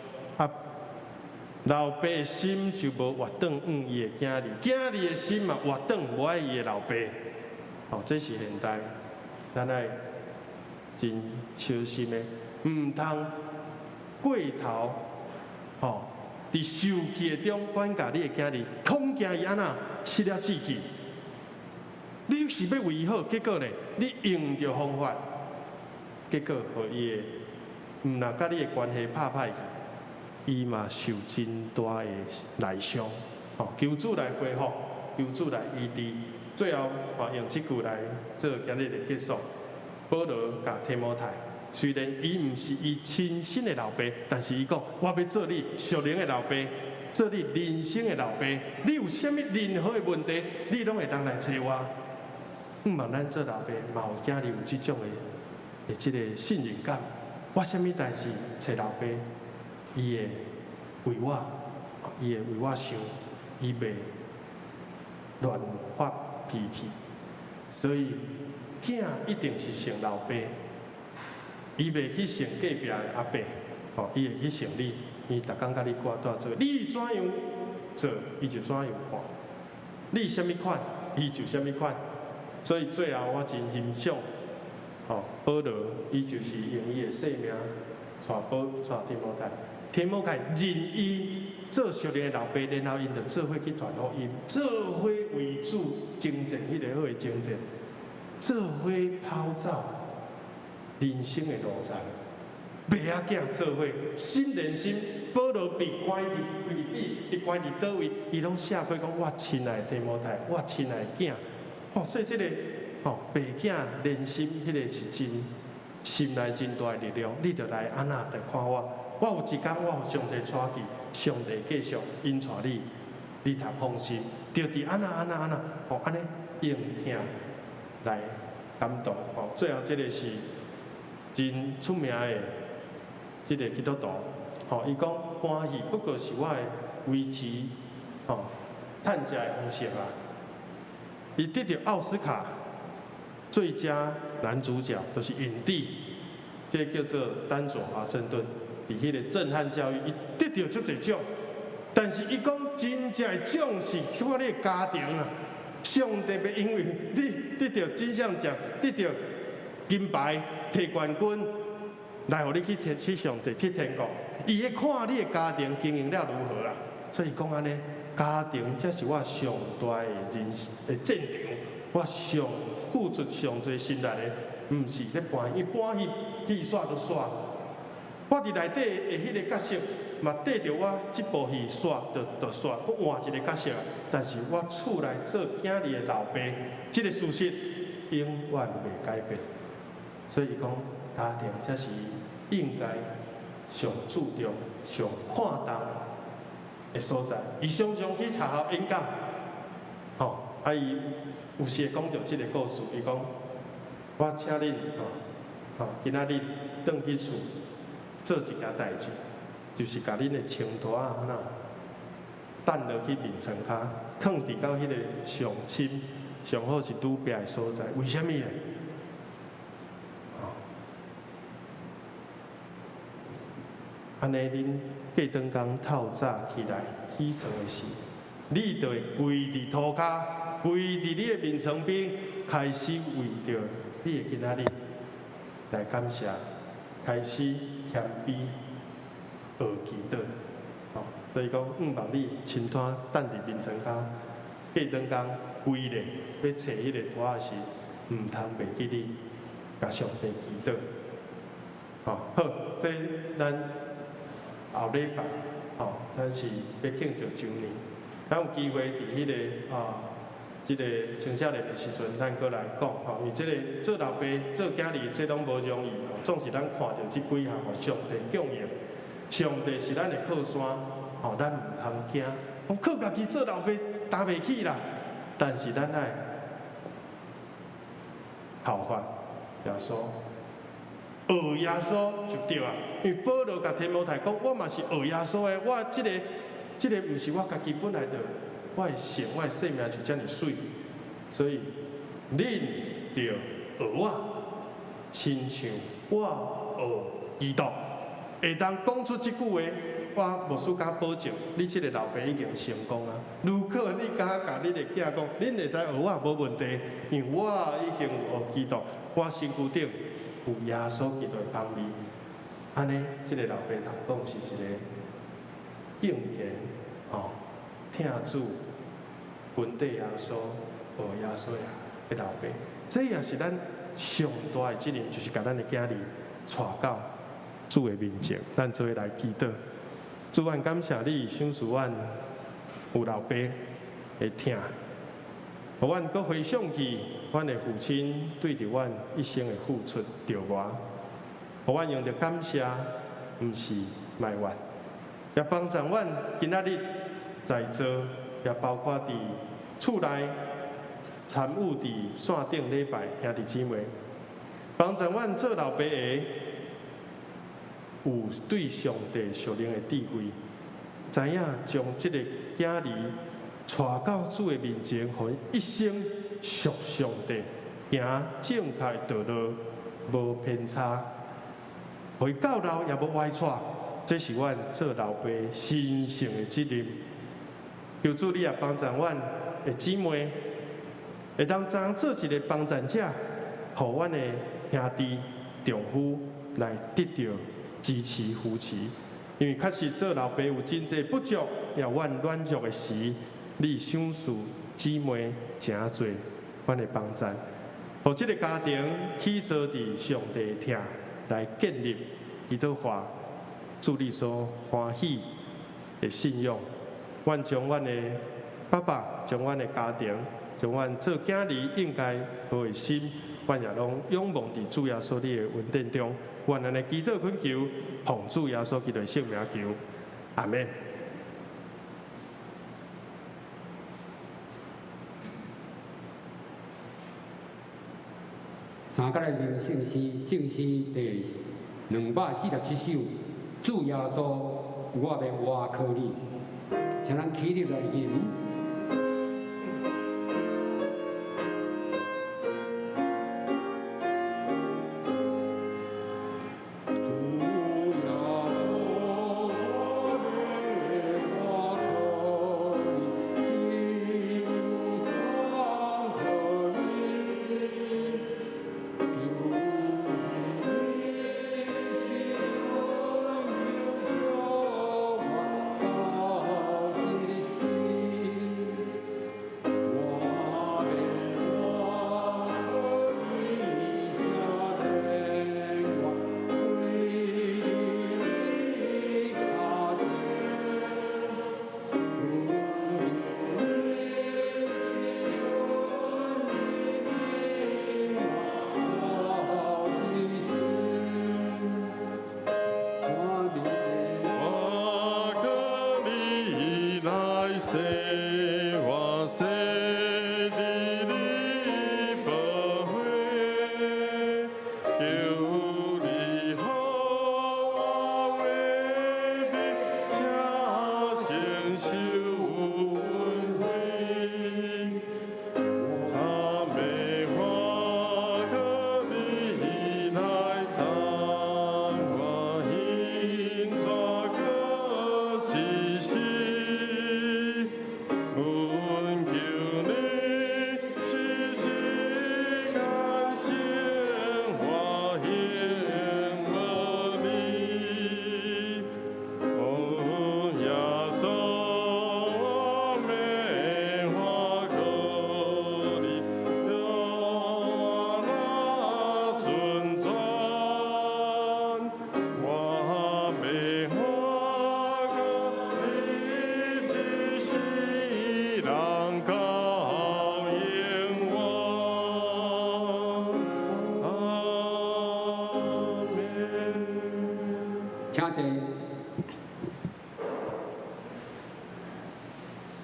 老爸的心就无活转伊的囝儿，囝儿的心嘛活转无爱伊的老爸。这是现代，咱爱真小心的，毋通。过头，伫受气中管教你的囝儿，恐惊伊安那失了志气。你是要为伊好，结果呢，你用着方法，结果互伊的，毋若甲你的关系拍歹去，伊嘛受真大的内伤。求主来恢复，求主来医治。最后，用这句来做今日的结束。保罗甲提摩太。虽然伊毋是伊亲生的老爸，但是伊讲，我要做你属灵的老爸，做你人生的老爸。你有啥物任何的问题，你拢会当来找我。毋望咱做老爸，嘛有囝儿有即种的即个信任感。我啥物代志找老爸，伊会为我，伊会为我想，伊袂乱发脾气。所以囝一定是像老爸。伊袂去想隔壁的阿伯，伊会去想你，伊逐工甲你挂带做，你怎样做，伊就怎样看；你什么款，伊就什么款。所以最后我真欣赏，保罗伊就是用伊的性命带提摩太，提摩太任伊做属灵的老爸，然后因就做伙去传福音，做伙为主征战迄个好的征战，做伙跑走。人生的路程，爸仔囝做伙，心连心，保罗被关伫菲律宾，伊关伫倒位，伊拢写批讲我亲爱的提摩太，我亲爱的囝。哦，所以这个哦，爸囝连心，迄个是真心内真大的力量。你着来安那来看我，我有一天我互上帝带去，上帝继续引带你，你通放心，着伫安那，哦安尼应听来感动。哦，最后这个是真出名的。这个基督徒，吼，伊讲欢喜不过是我的维持，吼，趁食的方式啦。伊得到奥斯卡最佳男主角，就是影帝，这叫做丹佐华盛顿。伫迄个震撼教育，伊得到足侪奖，但是伊讲真正的奖是靠你的家庭啊。上帝要因为你得到金像奖，得到金牌，摕冠军。来，互你去上帝去天国，伊会看你的家庭经营了如何啦。所以讲安尼，家庭才是我上大的人的战场，我上付出上侪心力的，毋是咧扮一般戏耍就耍。我伫内底的迄个角色，嘛缀着我即部戏耍就耍，我换一个角色。但是我厝内做囝儿的老爸，即个事实永远袂改变。所以讲。家庭才是应该上注重、上看重的所在。伊常常去学校演讲，吼，伊有时会讲到即个故事。伊讲：我请恁今仔日转去厝做一件代志，就是甲恁的青拖啊，安那等落去面床骹，放伫到迄个上深、上好是拄壁的所在。为什么呢？安尼，恁过顿工透早起来起床的时，你就会跪伫涂骹，跪伫你的面床边，开始为着你的囡仔日来感谢，开始谦卑学祈祷。哦，所以讲，望你亲摊等伫面床骹，过顿工跪咧，要找迄个图仔时，毋通袂记你，甲上帝祈祷。哦，好，这咱。后礼拜，咱是要庆祝周年，咱有机会伫迄个即个青少年的时阵，咱过来讲，因为即个做老爸、做囝儿，这拢无容易，总是咱看到即几项，上帝供应，上帝是咱的靠山，咱毋通惊，我靠家己做老爸担袂起啦，但是咱爱效法耶稣。学耶稣就对啊，因为保罗甲提摩太讲，我嘛是学耶稣的，我即个毋是我家己本来就，我的性，我的生命就遮尔水，所以恁着学我，亲像我学基督，会当讲出即句话，我无输敢保证，你即个老爸已经成功啊。如果你敢甲你的囝讲，恁会使学我无问题，因为我已经有学基督，我身躯顶。有耶稣基督的帮助，安尼，即个老爸通讲是一个敬虔、听主、闻地耶稣、学耶稣的老爸。这也是咱上大的责任，就是甲咱的囝儿带到主的面前，咱做伙来祈祷。主，阮感谢你，赏赐阮有老爸会听。互阮阁回想起，阮的父亲对着阮一生的付出着我，互阮用着感谢，毋是埋怨，也帮助阮今仔日在座，也包括伫厝内参与伫线顶礼拜兄弟姊妹，帮助阮做老爸的有对上帝属灵的智慧，知影将即个囝儿。带到主的面前，互伊一生属上帝，行正确道路，无偏差，互伊到老也无歪错。这是阮做老爸神圣的责任。求主你也帮助阮的姊妹，会当当做一个帮助者，互阮的兄弟丈夫来得到支持扶持。因为确实做老爸有真济不足，也有阮软弱的时。你赏赐姊妹诚侪，阮的帮助，互即个家庭起坐伫上帝的听来建立，基督化，祝你所欢喜的信用。愿将阮的爸爸，将阮的家庭，将阮做囝儿应该好的心，愿也拢仰望伫主耶稣你的恩典中。愿安尼祈祷恳求，奉主耶稣基督的圣名求，阿门。三甲的名圣诗，圣诗第247首，主耶稣，我要倚靠你，请咱起立来吟。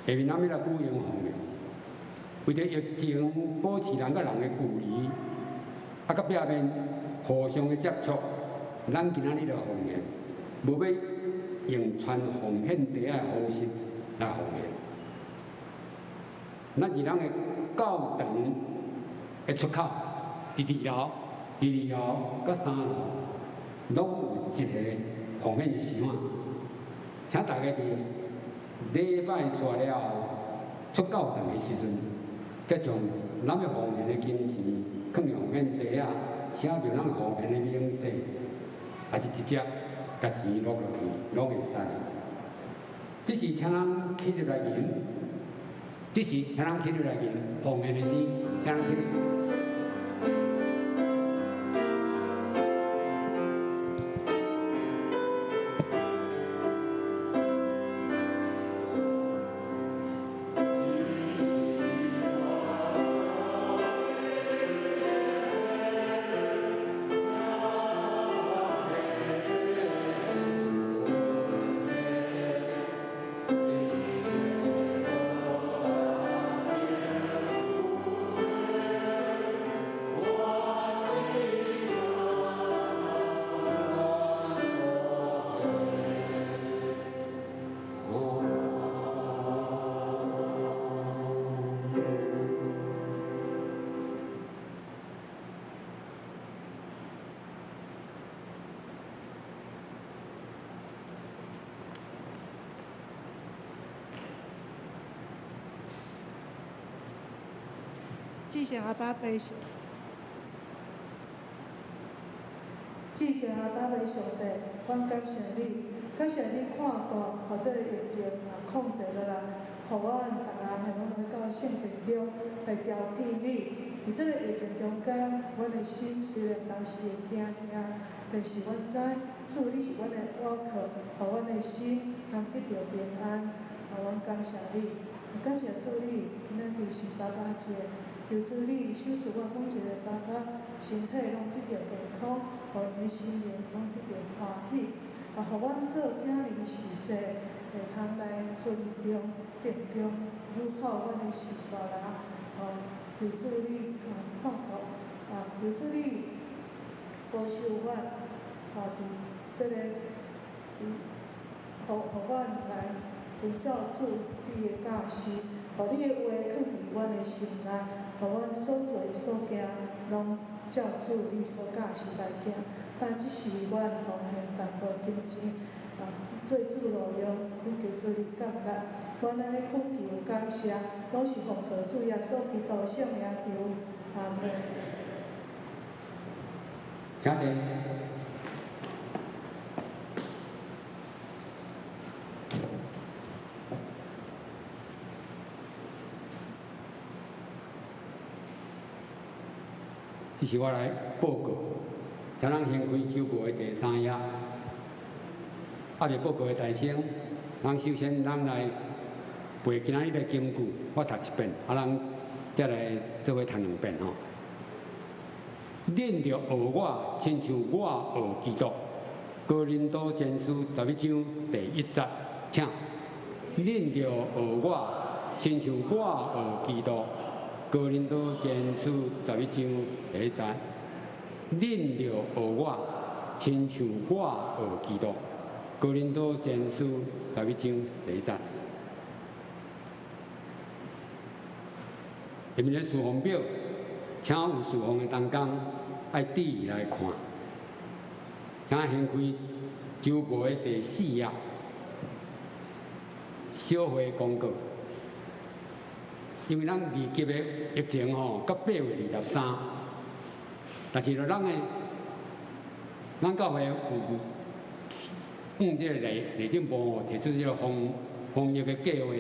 下面咱要来鼓应奉的，为着疫情保持人甲人的距离，啊，甲壁面互相的接触，咱今仔日来奉献，无要用传奉献茶的方式来奉献。咱伫咱的教堂的出口，伫2楼、2楼甲3楼，拢有一个奉献箱啊，请大家伫礼拜煞了后，出教堂的时阵，再将咱要奉献的金钱放入奉献袋啊，写着咱奉献的名声，还是直接甲钱落去，拢会使。这是请咱起入来吟，这是请咱起入来吟奉献的诗，请咱起入。谢谢阿爸悲伤，谢谢阿爸悲上帝，阮感谢你，感谢你看大，或者疫情控制落来，互阮大家系拢来到圣殿中来交替你。伫这个疫情中间，阮的心虽然当时会惊惊，但是阮知主你是阮的倚靠，互阮的心通得到平安。阮感谢你，感谢主你，今仔日是爸爸节，求主你手术阮每一个爸爸身体拢得到健康，互因的心灵拢得到欢喜，互阮做囝儿是世，会通来尊重、敬重、友好阮的是大人。求主你看顾，求主你保守阮，伫这个互阮来遵照主你的教示，互你的话放伫阮的心内，互阮所做所行拢照主你所教示来行。但即是阮奉献淡薄金钱，做主路用，阮求主你感恩。阮安尼恳求感谢，拢是奉靠主耶稣基督圣名求，阿门。请坐。这是我来报告，请咱先开周报的第3页。未报告的大声，咱首先咱来背今仔日的金句，我读一遍，咱再来做伙读2遍吼。恁着学我，亲像我学基督。哥林多前书11章第1节，请。恁着学我，亲像我学基督。哥林多前书11章第1节，恁着学我，亲像我学基督。哥林多前书11章第1节。下面的事项表，请有事项的同工爱注意来看。请先开周报的第4页，小会公告。因为咱二级的疫情吼，到8月23，但是咱教会有这个内政部吼提出这个防疫的计划，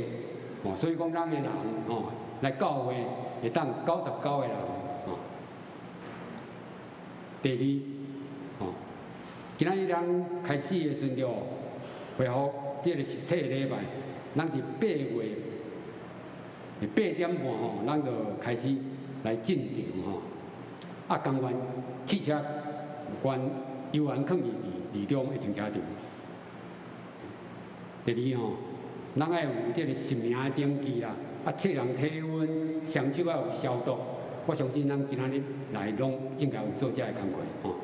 吼，所以讲咱的人吼来教会会当99个人，吼。第二，吼，今仔日咱开始的时阵恢复这个实体礼拜，咱伫8月。8点半吼，咱就开始来进场吼。工员汽车关游园放二中的停车场。第二吼，咱爱有这个实名的登记啦，测量体温，双手要有消毒。我相信咱今仔日来拢应该有做这个工作吼。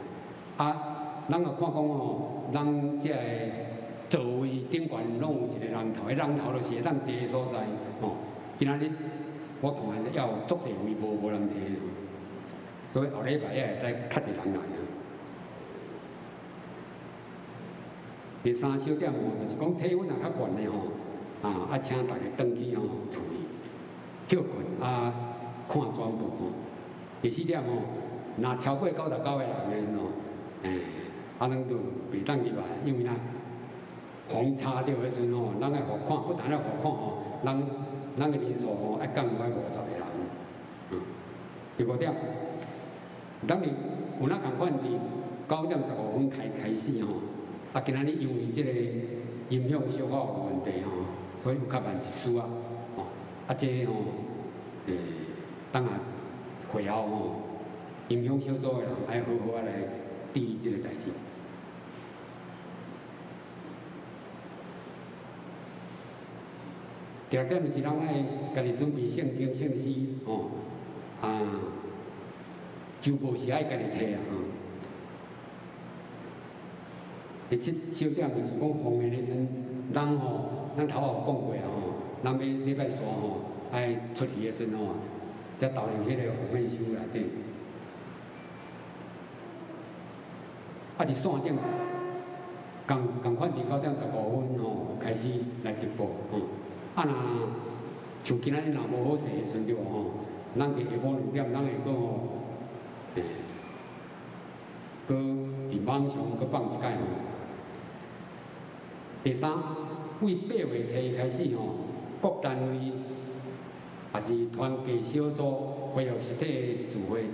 咱就看讲吼，咱这个座位顶悬拢有一个人头，迄人头就是会当坐的所在吼。今仔日我看要有足侪位无人坐，所以后礼拜也会使较侪人来啊。第3小点吼，就是讲体温也较悬的吼，请大家登记吼，注意休困看全部吼。第4点吼，若超过99个人的吼，咱就袂当入来，因为风查到的时阵吼，咱爱互看，不但要互看吼，咱的人数吼爱降到50个人。第5点，咱们有哪共款伫9点15分开始吼，今仔日因为这个音响小可有问题吼，所以有较慢一丝啊。这吼，等下会后吼，音响小组的人爱好好来注意这个代志。第2点就是咱爱家己准备圣经、圣诗吼，周报是爱家己摕啊。第7小点就是讲防疫的时阵，咱头仔有讲过啊吼，咱要礼拜3吼爱出去的时阵吼，才投入迄个防疫箱内底。伫线顶，共款伫9点15分吼开始来直播吼。若像今仔日若无好势的时阵吼，咱伫下晡2点，咱会搁吼，搁伫网上搁放一届吼。第3，为8月初开始吼，各单位也是团结小组恢复实体的聚会，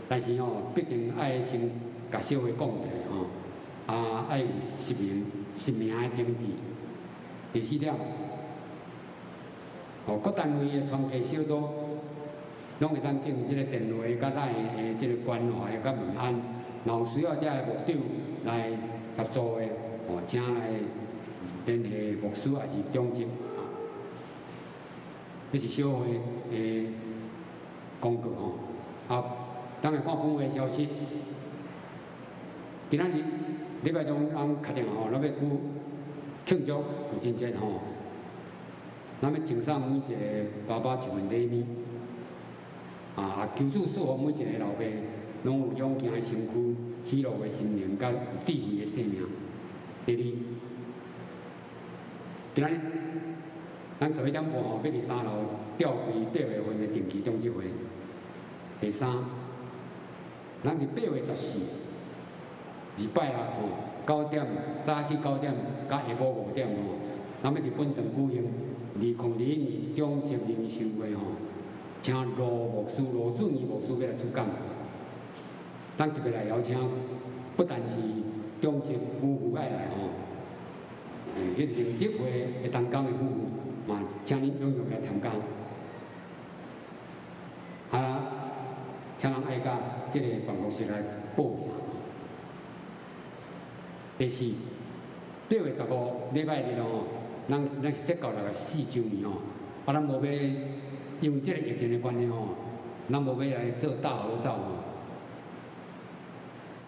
但是必定爱先甲小会讲一下爱有实名的登记。第4点，各单位的团结小组，拢会当整即个电话甲咱的即个关怀甲问安，若有需要遮个牧长来协助的，请来联系牧师也是中职。这是小会的公告当然看本会消息。今仔日礼拜中，咱确定咱要庆祝父亲节咱要赠送每一个爸爸一份礼物。求主祝福每一个老爸，拢有勇健的身躯、喜乐的心灵，甲有智慧的生命。第二，今仔日咱11点半要伫3楼召开8月份的定期中集会。第三，咱伫8月14日拜六9点早起9点，甲下晡5点咱要伫本堂举行2021年中职灵修会请罗顺义牧师要来主讲。咱特别来邀请，不但是中职夫妇爱来迄个灵集会的同工的夫妇，嘛请恁踊跃来参加。请人爱甲即个办公室来报名。第四，8月15礼拜日咱是设到4周年咱无要因为即个疫情的关系咱无要来做大合照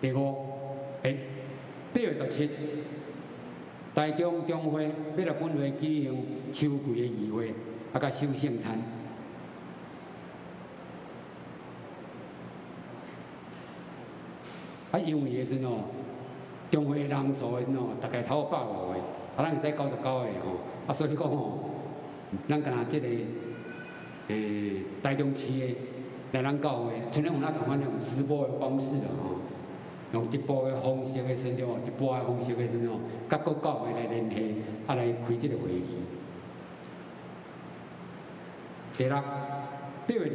第5，8月17，台中中会要来本会举行秋季的议会，甲收圣餐。因为的时中会人数的大概超过150个，咱会使99个所以讲咱敢若即个台中市的来咱教会，像咱有共款用直播的方式用直播的方式的时阵直播的方式的时阵甲各教会来联系，来开即个会议。第6，8月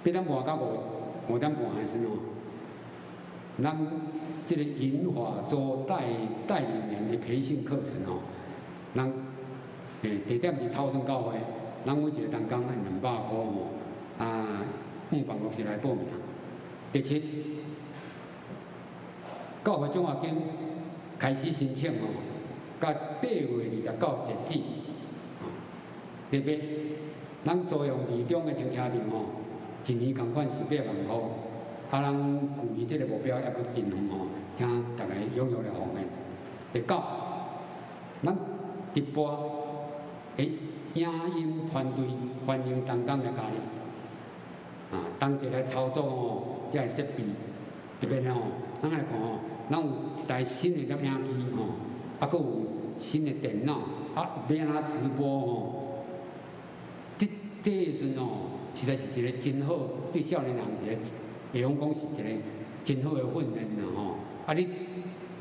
27，8点半到5点半的时阵咱即个银华州代理人的培训课程咱地点是草屯教会，咱每一个同工按200块用办公室来报名。第7，教会奖学金开始申请到8月29截止。第8，咱租用二中的停车场一年共款是8万块。咱距离这个目标还阁真远请大家踊跃来奉献。第9，咱直播的影音团队欢迎同工来加入，同齐来操作这个设备，特别咱来看咱有一台新的摄影机阁有新的电脑，要安怎直播这时阵实在是一个真好，对少年人是个。会用讲是一个真好的训练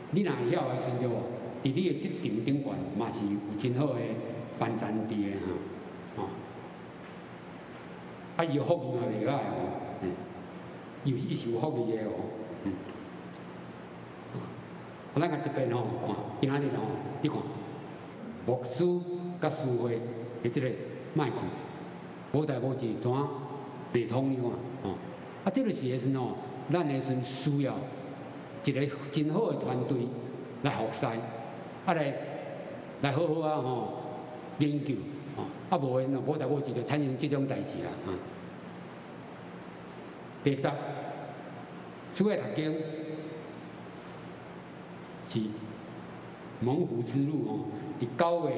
你若会晓的时阵伫你的职场顶悬嘛是有真好的班产伫的伊有福利嘛袂歹伊是有福利的咱甲特别看今仔日你看牧师甲师会的即个麦克，无代无志怎袂通你看这就是的时阵咱的时阵需要一个真好的团队来服侍，来好好研究无诶无代无志就产生这种代志第10，主要读经是猛虎之路伫9月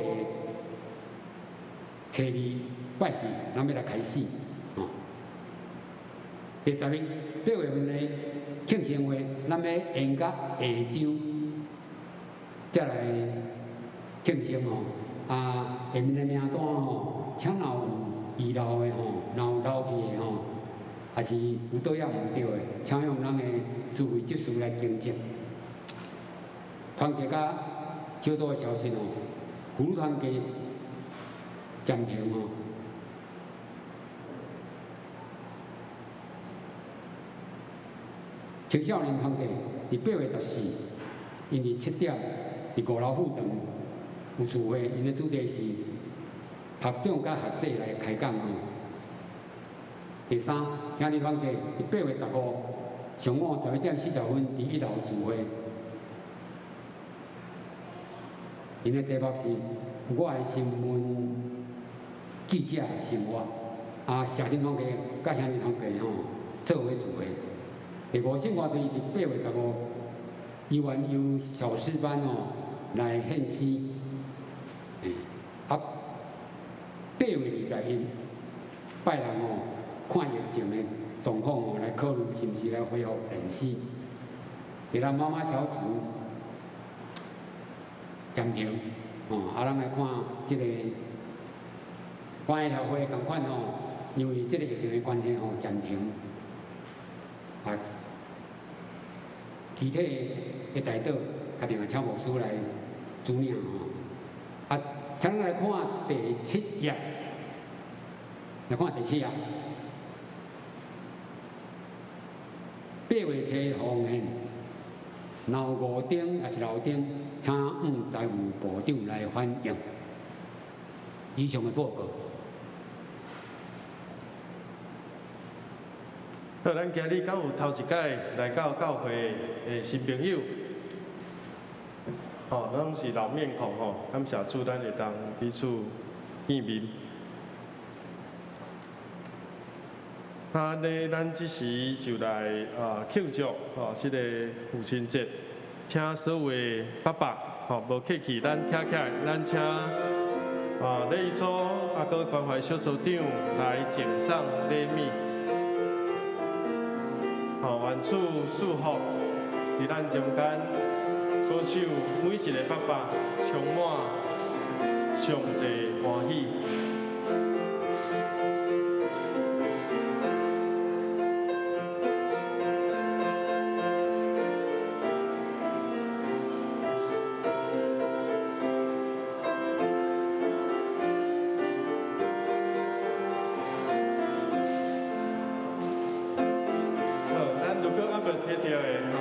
初2拜四，咱要来开始第11，8月份的庆生会，咱要延到下周再来庆生下面的名单请若有遗漏的若有漏去的还是有倒也唔对的，请用咱的智慧技术来更正。团结甲小组的消息妇女团结暂停青少年团体伫8月14，因伫7点伫5楼副堂有聚会，因的主题是学长甲学姐来开讲哦。第三，兄弟团体伫8月15，上午11点40分伫1楼聚会。因的题目是我的新闻记者生活，社青团体甲兄弟团体吼做伙聚会。第5生活队伫8月15，依然由小师班哦来献诗。8月21，拜六哦看疫情的状况哦来考虑是毋是来恢复练诗。第六妈妈小组暂停。咱来看这个关协会同款吼，因为这个疫情的关系吼暂停。体体的代表决定请牧师来主领吼。请咱来看第7页，来看第7页。8月7奉献，老五丁也是老丁。请财务部长来反映以上的报告。好，咱今日敢有头一届来到教会的新朋友，拢是老面孔吼，感谢主，咱会当彼此见面。安尼，咱即时就来庆祝这个父亲节。请所有的爸爸，无客气，咱站起来，咱请礼仪组搁关怀小组长来敬送礼物，愿主祝福伫咱中间，保守每一个爸爸充满上帝欢喜。摕到的，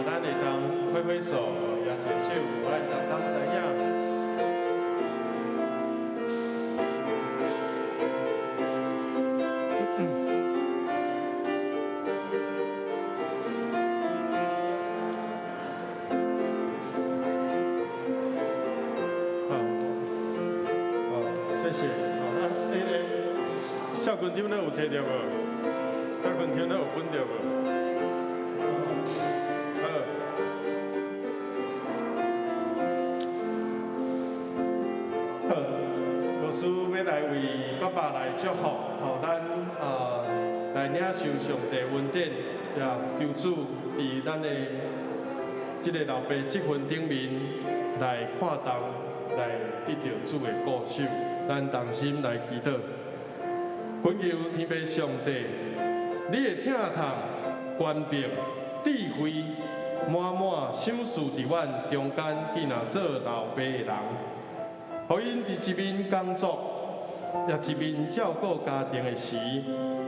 咱会当挥挥手，举一手，我来当知影。谢谢。校军长，有摕到无？校军长，有分到无？要来为爸爸来祝福，咱来领受上帝恩典，也求主伫咱的这个老爸这份顶面来看重，来得到主的顾守。咱同心来祈祷，恳求天父上帝，你的疼痛、权柄、智慧，满满赏赐伫阮中间既若做老爸的人，互因伫一面工作。也一面照顾家庭的时，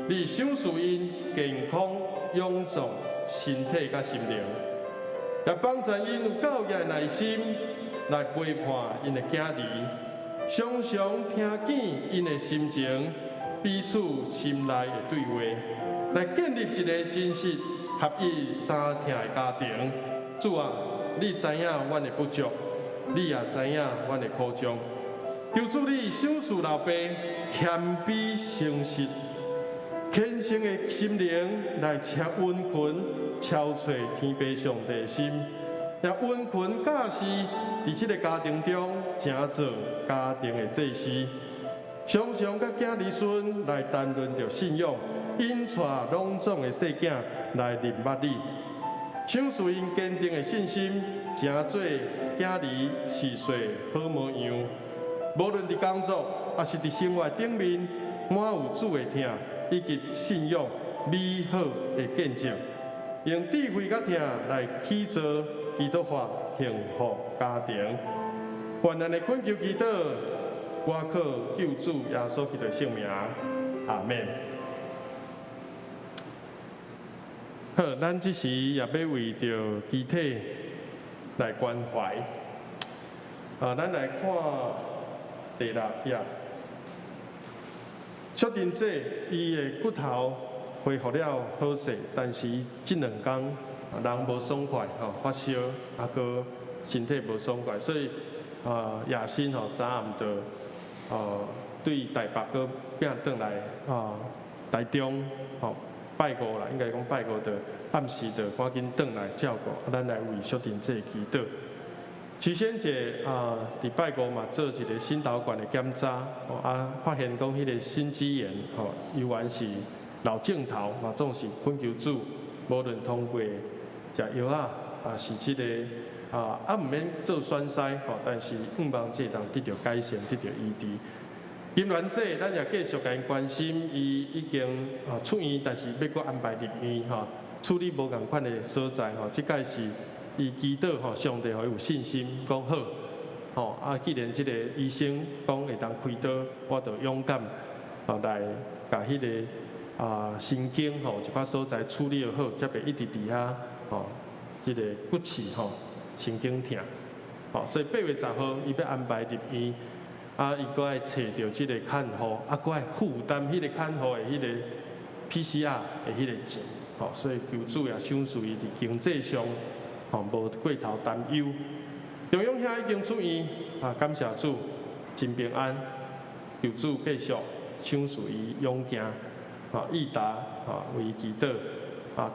你赏赐因健康、勇壮身体甲心灵，也帮助因有教育的耐心来陪伴因的囝儿，常常听见因的心情，彼此心内的对话，来建立一个真实、合一、三听的家庭。主啊，你知影阮的不足，你也知影阮的苦衷。求主你赏赐老爸谦卑诚实、虔诚的心灵来温存、超找天父上帝的心，也温存教示伫这个家庭中，正做家庭的祭司，常常甲囝儿孙来谈论着信仰，因带朗总的细囝来认捌你，赏赐因坚定的信心，正做囝儿是岁好模样。无论伫工作，还是伫生活顶面，满有主的听，以及信仰美好的见证，用智慧甲听来起造基督化幸福家庭。愿咱的恳求祈祷，我靠救主耶稣基督圣名，阿门。好，咱这时也要为着机体来关怀。咱来看第6页。确定者伊的骨头恢复了好势，但是这2天人无爽快，发烧，个身体无爽快，所以夜深早暗就对台北个拼转来台中拜五啦，应该讲拜五就暗时就赶紧转来照顾，咱来为确定者祈祷。徐先姐伫拜五嘛做一个心导管的检查，发现讲迄个心肌炎由原是老镜头嘛，总是困求主，无论通过食药是即个毋免做栓塞但是望这当得到改善，得到医治。金銮姐，咱也继续甲因关心，伊已经出院，但是要搁安排入院处理无共款的所在即届是。伊祈祷上帝互伊有信心，讲好既然即个医生讲会当开刀，我就勇敢来甲迄个神经一寡所在处理好，才袂一直伫遐即个骨刺神经痛所以8月10号伊要安排入院，伊搁爱找着即个看护，搁爱负担迄个看护的迄个 PCR 的迄个钱所以求主也赏赐伊伫经济上。无过头担忧，中央兄已经出院，感谢主，真平安。求主继续赏赐伊勇行，义达为伊祈祷，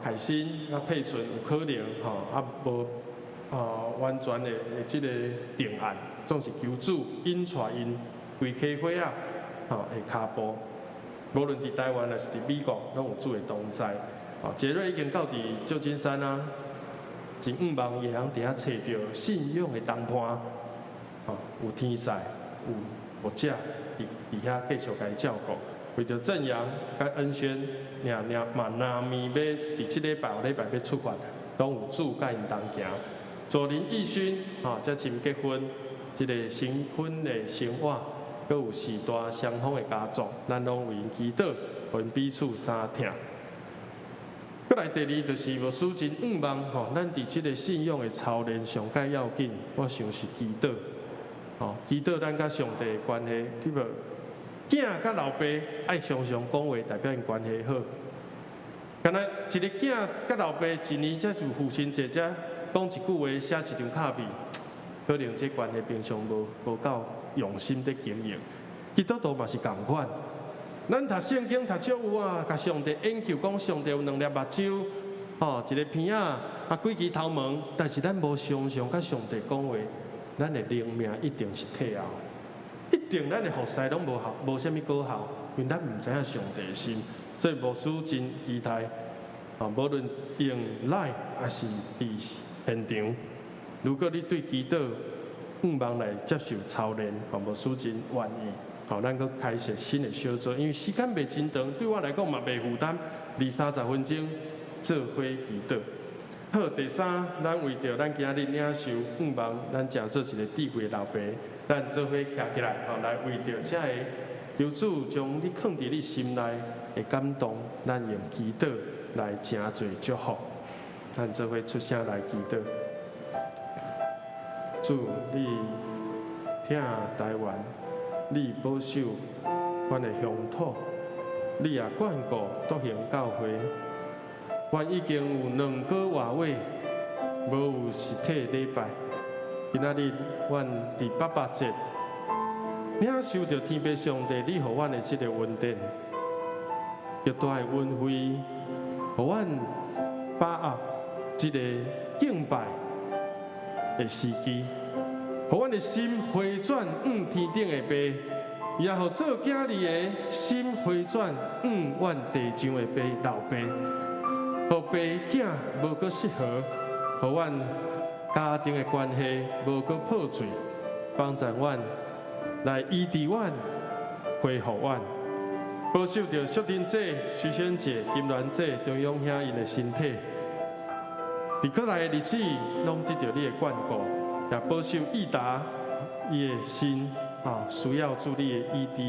凯欣佩纯有可能无完全的即个定案，总是求主引带因规开火的骹步，无论伫台湾还是伫美国，拢有主的同在。杰瑞已经到伫旧金山真望会通伫遐找到信仰的同伴，有天使，有牧者伫遐继续甲伊照顾。为着正阳甲恩轩，若面要伫即礼拜后礼拜要出发，拢有主甲因同行。左邻义勋才真结婚，一个新婚的生活，阁有4大双方的家族，咱拢为因祈祷，互因彼此相疼。再来第2就是无使真望咱伫即个信仰的操练上介要紧，我想是祈祷，祈祷咱甲上帝的关系，对无？囝甲老爸爱常常讲话，代表因关系好。敢若一个囝甲老爸一年才就父亲节才讲一句话，写一张卡片，可能这关系平常无够用心的经营。基督徒嘛是共款。咱读圣经读少有甲上帝研究，讲上帝有2粒目睭，一个鼻仔，几支头毛，但是咱无常常甲上帝讲话，咱的灵命一定是退后，一定咱的服侍拢无啥物果效，因为咱毋知影上帝的心，所以无使真期待，无论用来还是伫现场，如果你对基督望来接受操练，无使真愿意。咱阁开设新的小组，因为时间袂真长，对我来讲嘛袂负担，20-30分钟做伙祈祷。好，第3，咱为着咱今日领受望，咱诚做一个智慧老爸，咱做伙徛起来，来为着这个求主将你放伫你心内的感动，咱用祈祷来诚侪祝福，咱做伙出声来祈祷。主，你听台湾。你保守阮的乡土，你也眷顾独行教会。阮已经有2个外月无有实体礼拜，今仔日阮伫88节领受着天父上帝你互阮的这个恩典，极大的恩惠，互阮把握这个敬拜的时机。互阮的心回转天顶的爸，也互做囝儿的心回转阮地上的爸老爸，互爸囝无搁失和，互阮家庭的关系无搁破碎，帮助阮来医治阮，恢复阮，保守着小丁姐、徐仙姐、金銮姐、中央兄因的身体，伫过来的日子拢得到你的眷顾。也保守义达伊的心需要主你的医治，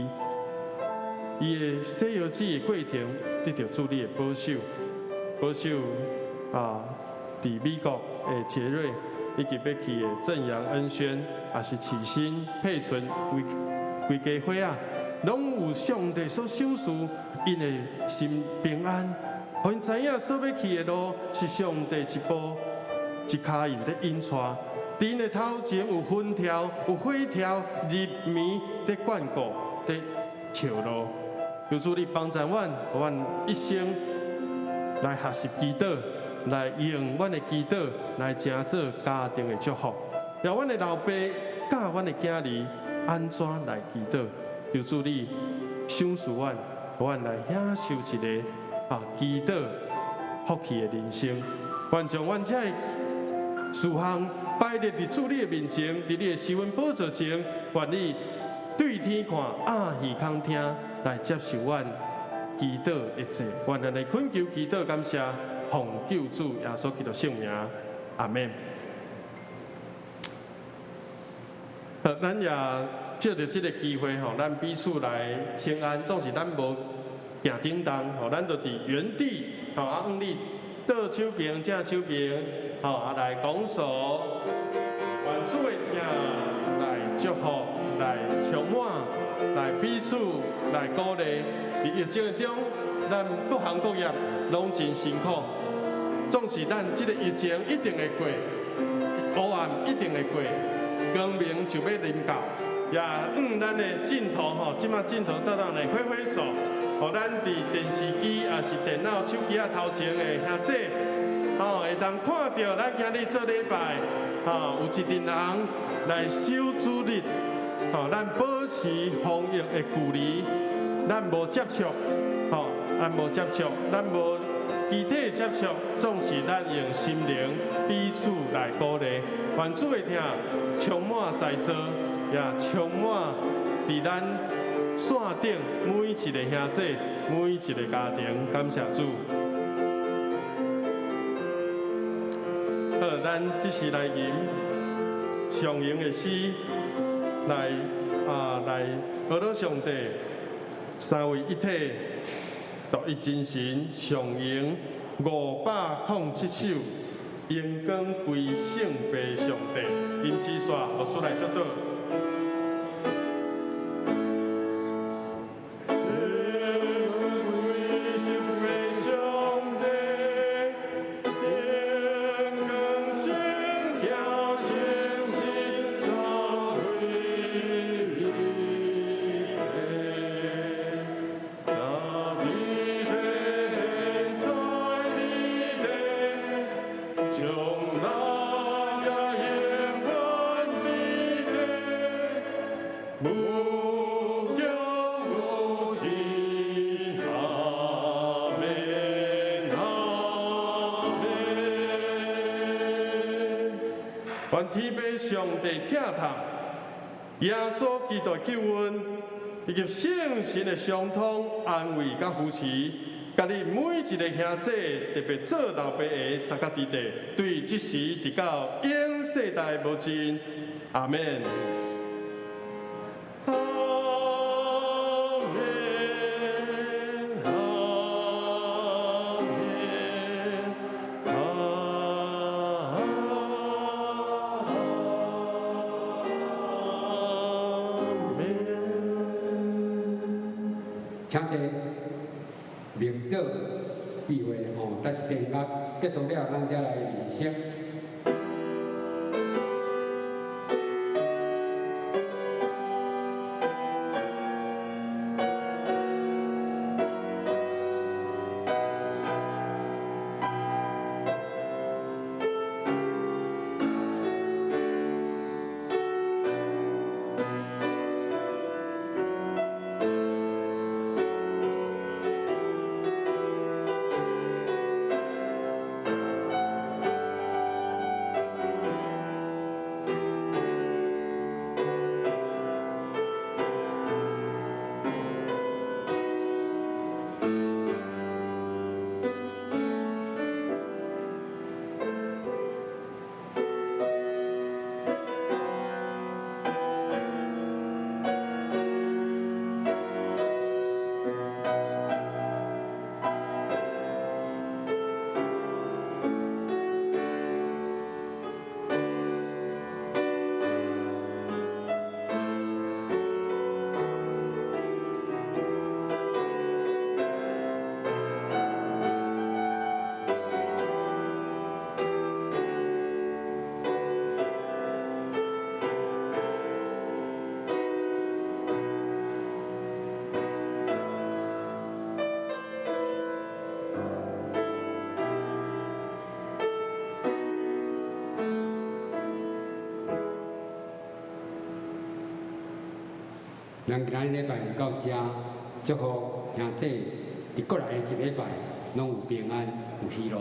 伊的洗药子的过程得到主你的保守，保守伫美国的杰瑞，以及要去的正阳恩轩，也是启新、佩纯规家伙啊，拢有上帝所赏赐，因的心平安。互因知影所要去的路是上帝一步一脚印在引带。伫因的头前有云条、有火条，日暝在眷顾、在笑路。求主你帮助阮，阮一生来学习祈祷，来用阮的祈祷来成做家庭的祝福。让阮的老爸教阮的囝儿安怎来祈祷。求主你赏赐阮，阮来享受一个祈祷福气的人生。愿将阮这事项摆列伫主你的面前，伫你的施恩宝座前，愿你对天看，耳康听，来接受阮祈祷一切。愿咱来恳求祈祷，感谢奉救主耶稣基督圣名，阿门。咱也借着这个机会吼，咱彼此来请安，总是咱无行叮当，吼，咱就伫原地，吼，往你倒手边、正手边，吼，来拱手，愿主的听来祝福，来充满，来彼此来鼓励。伫疫情中，咱各行各业拢真辛苦，总是咱这个疫情一定会过，黑暗一定会过，光明就要临到。也咱的镜头吼，即马镜头照咱来挥挥手，互咱伫电视机也是电脑、手机啊头前的兄弟，吼会当看到咱今日做礼拜，吼有一群人来守主日，吼咱保持防疫的距离，咱无接触，吼咱无接触，咱无肢体接触，总是咱用心灵彼此来鼓励，愿主会听充满在座。也充满伫咱线顶每一个兄弟、每一个家庭，感谢主。好，咱即时来吟上营的诗，来学到上帝三位一体、独一真神上营507首，荣光归圣父上帝。吟诗煞，牧师来接导。愿天父上帝疼痛，耶稣基督救恩，以及圣神的相通、安慰甲扶持，甲你每一个兄弟，特别做老爸的三角弟弟，对即时直到永世代无尽，阿门。请坐，明道闭会吼，等一电乐结束了，咱才来离席。咱今日礼拜有到遮，祝福兄弟伫过来的一礼拜拢有平安，有喜乐。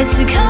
此刻。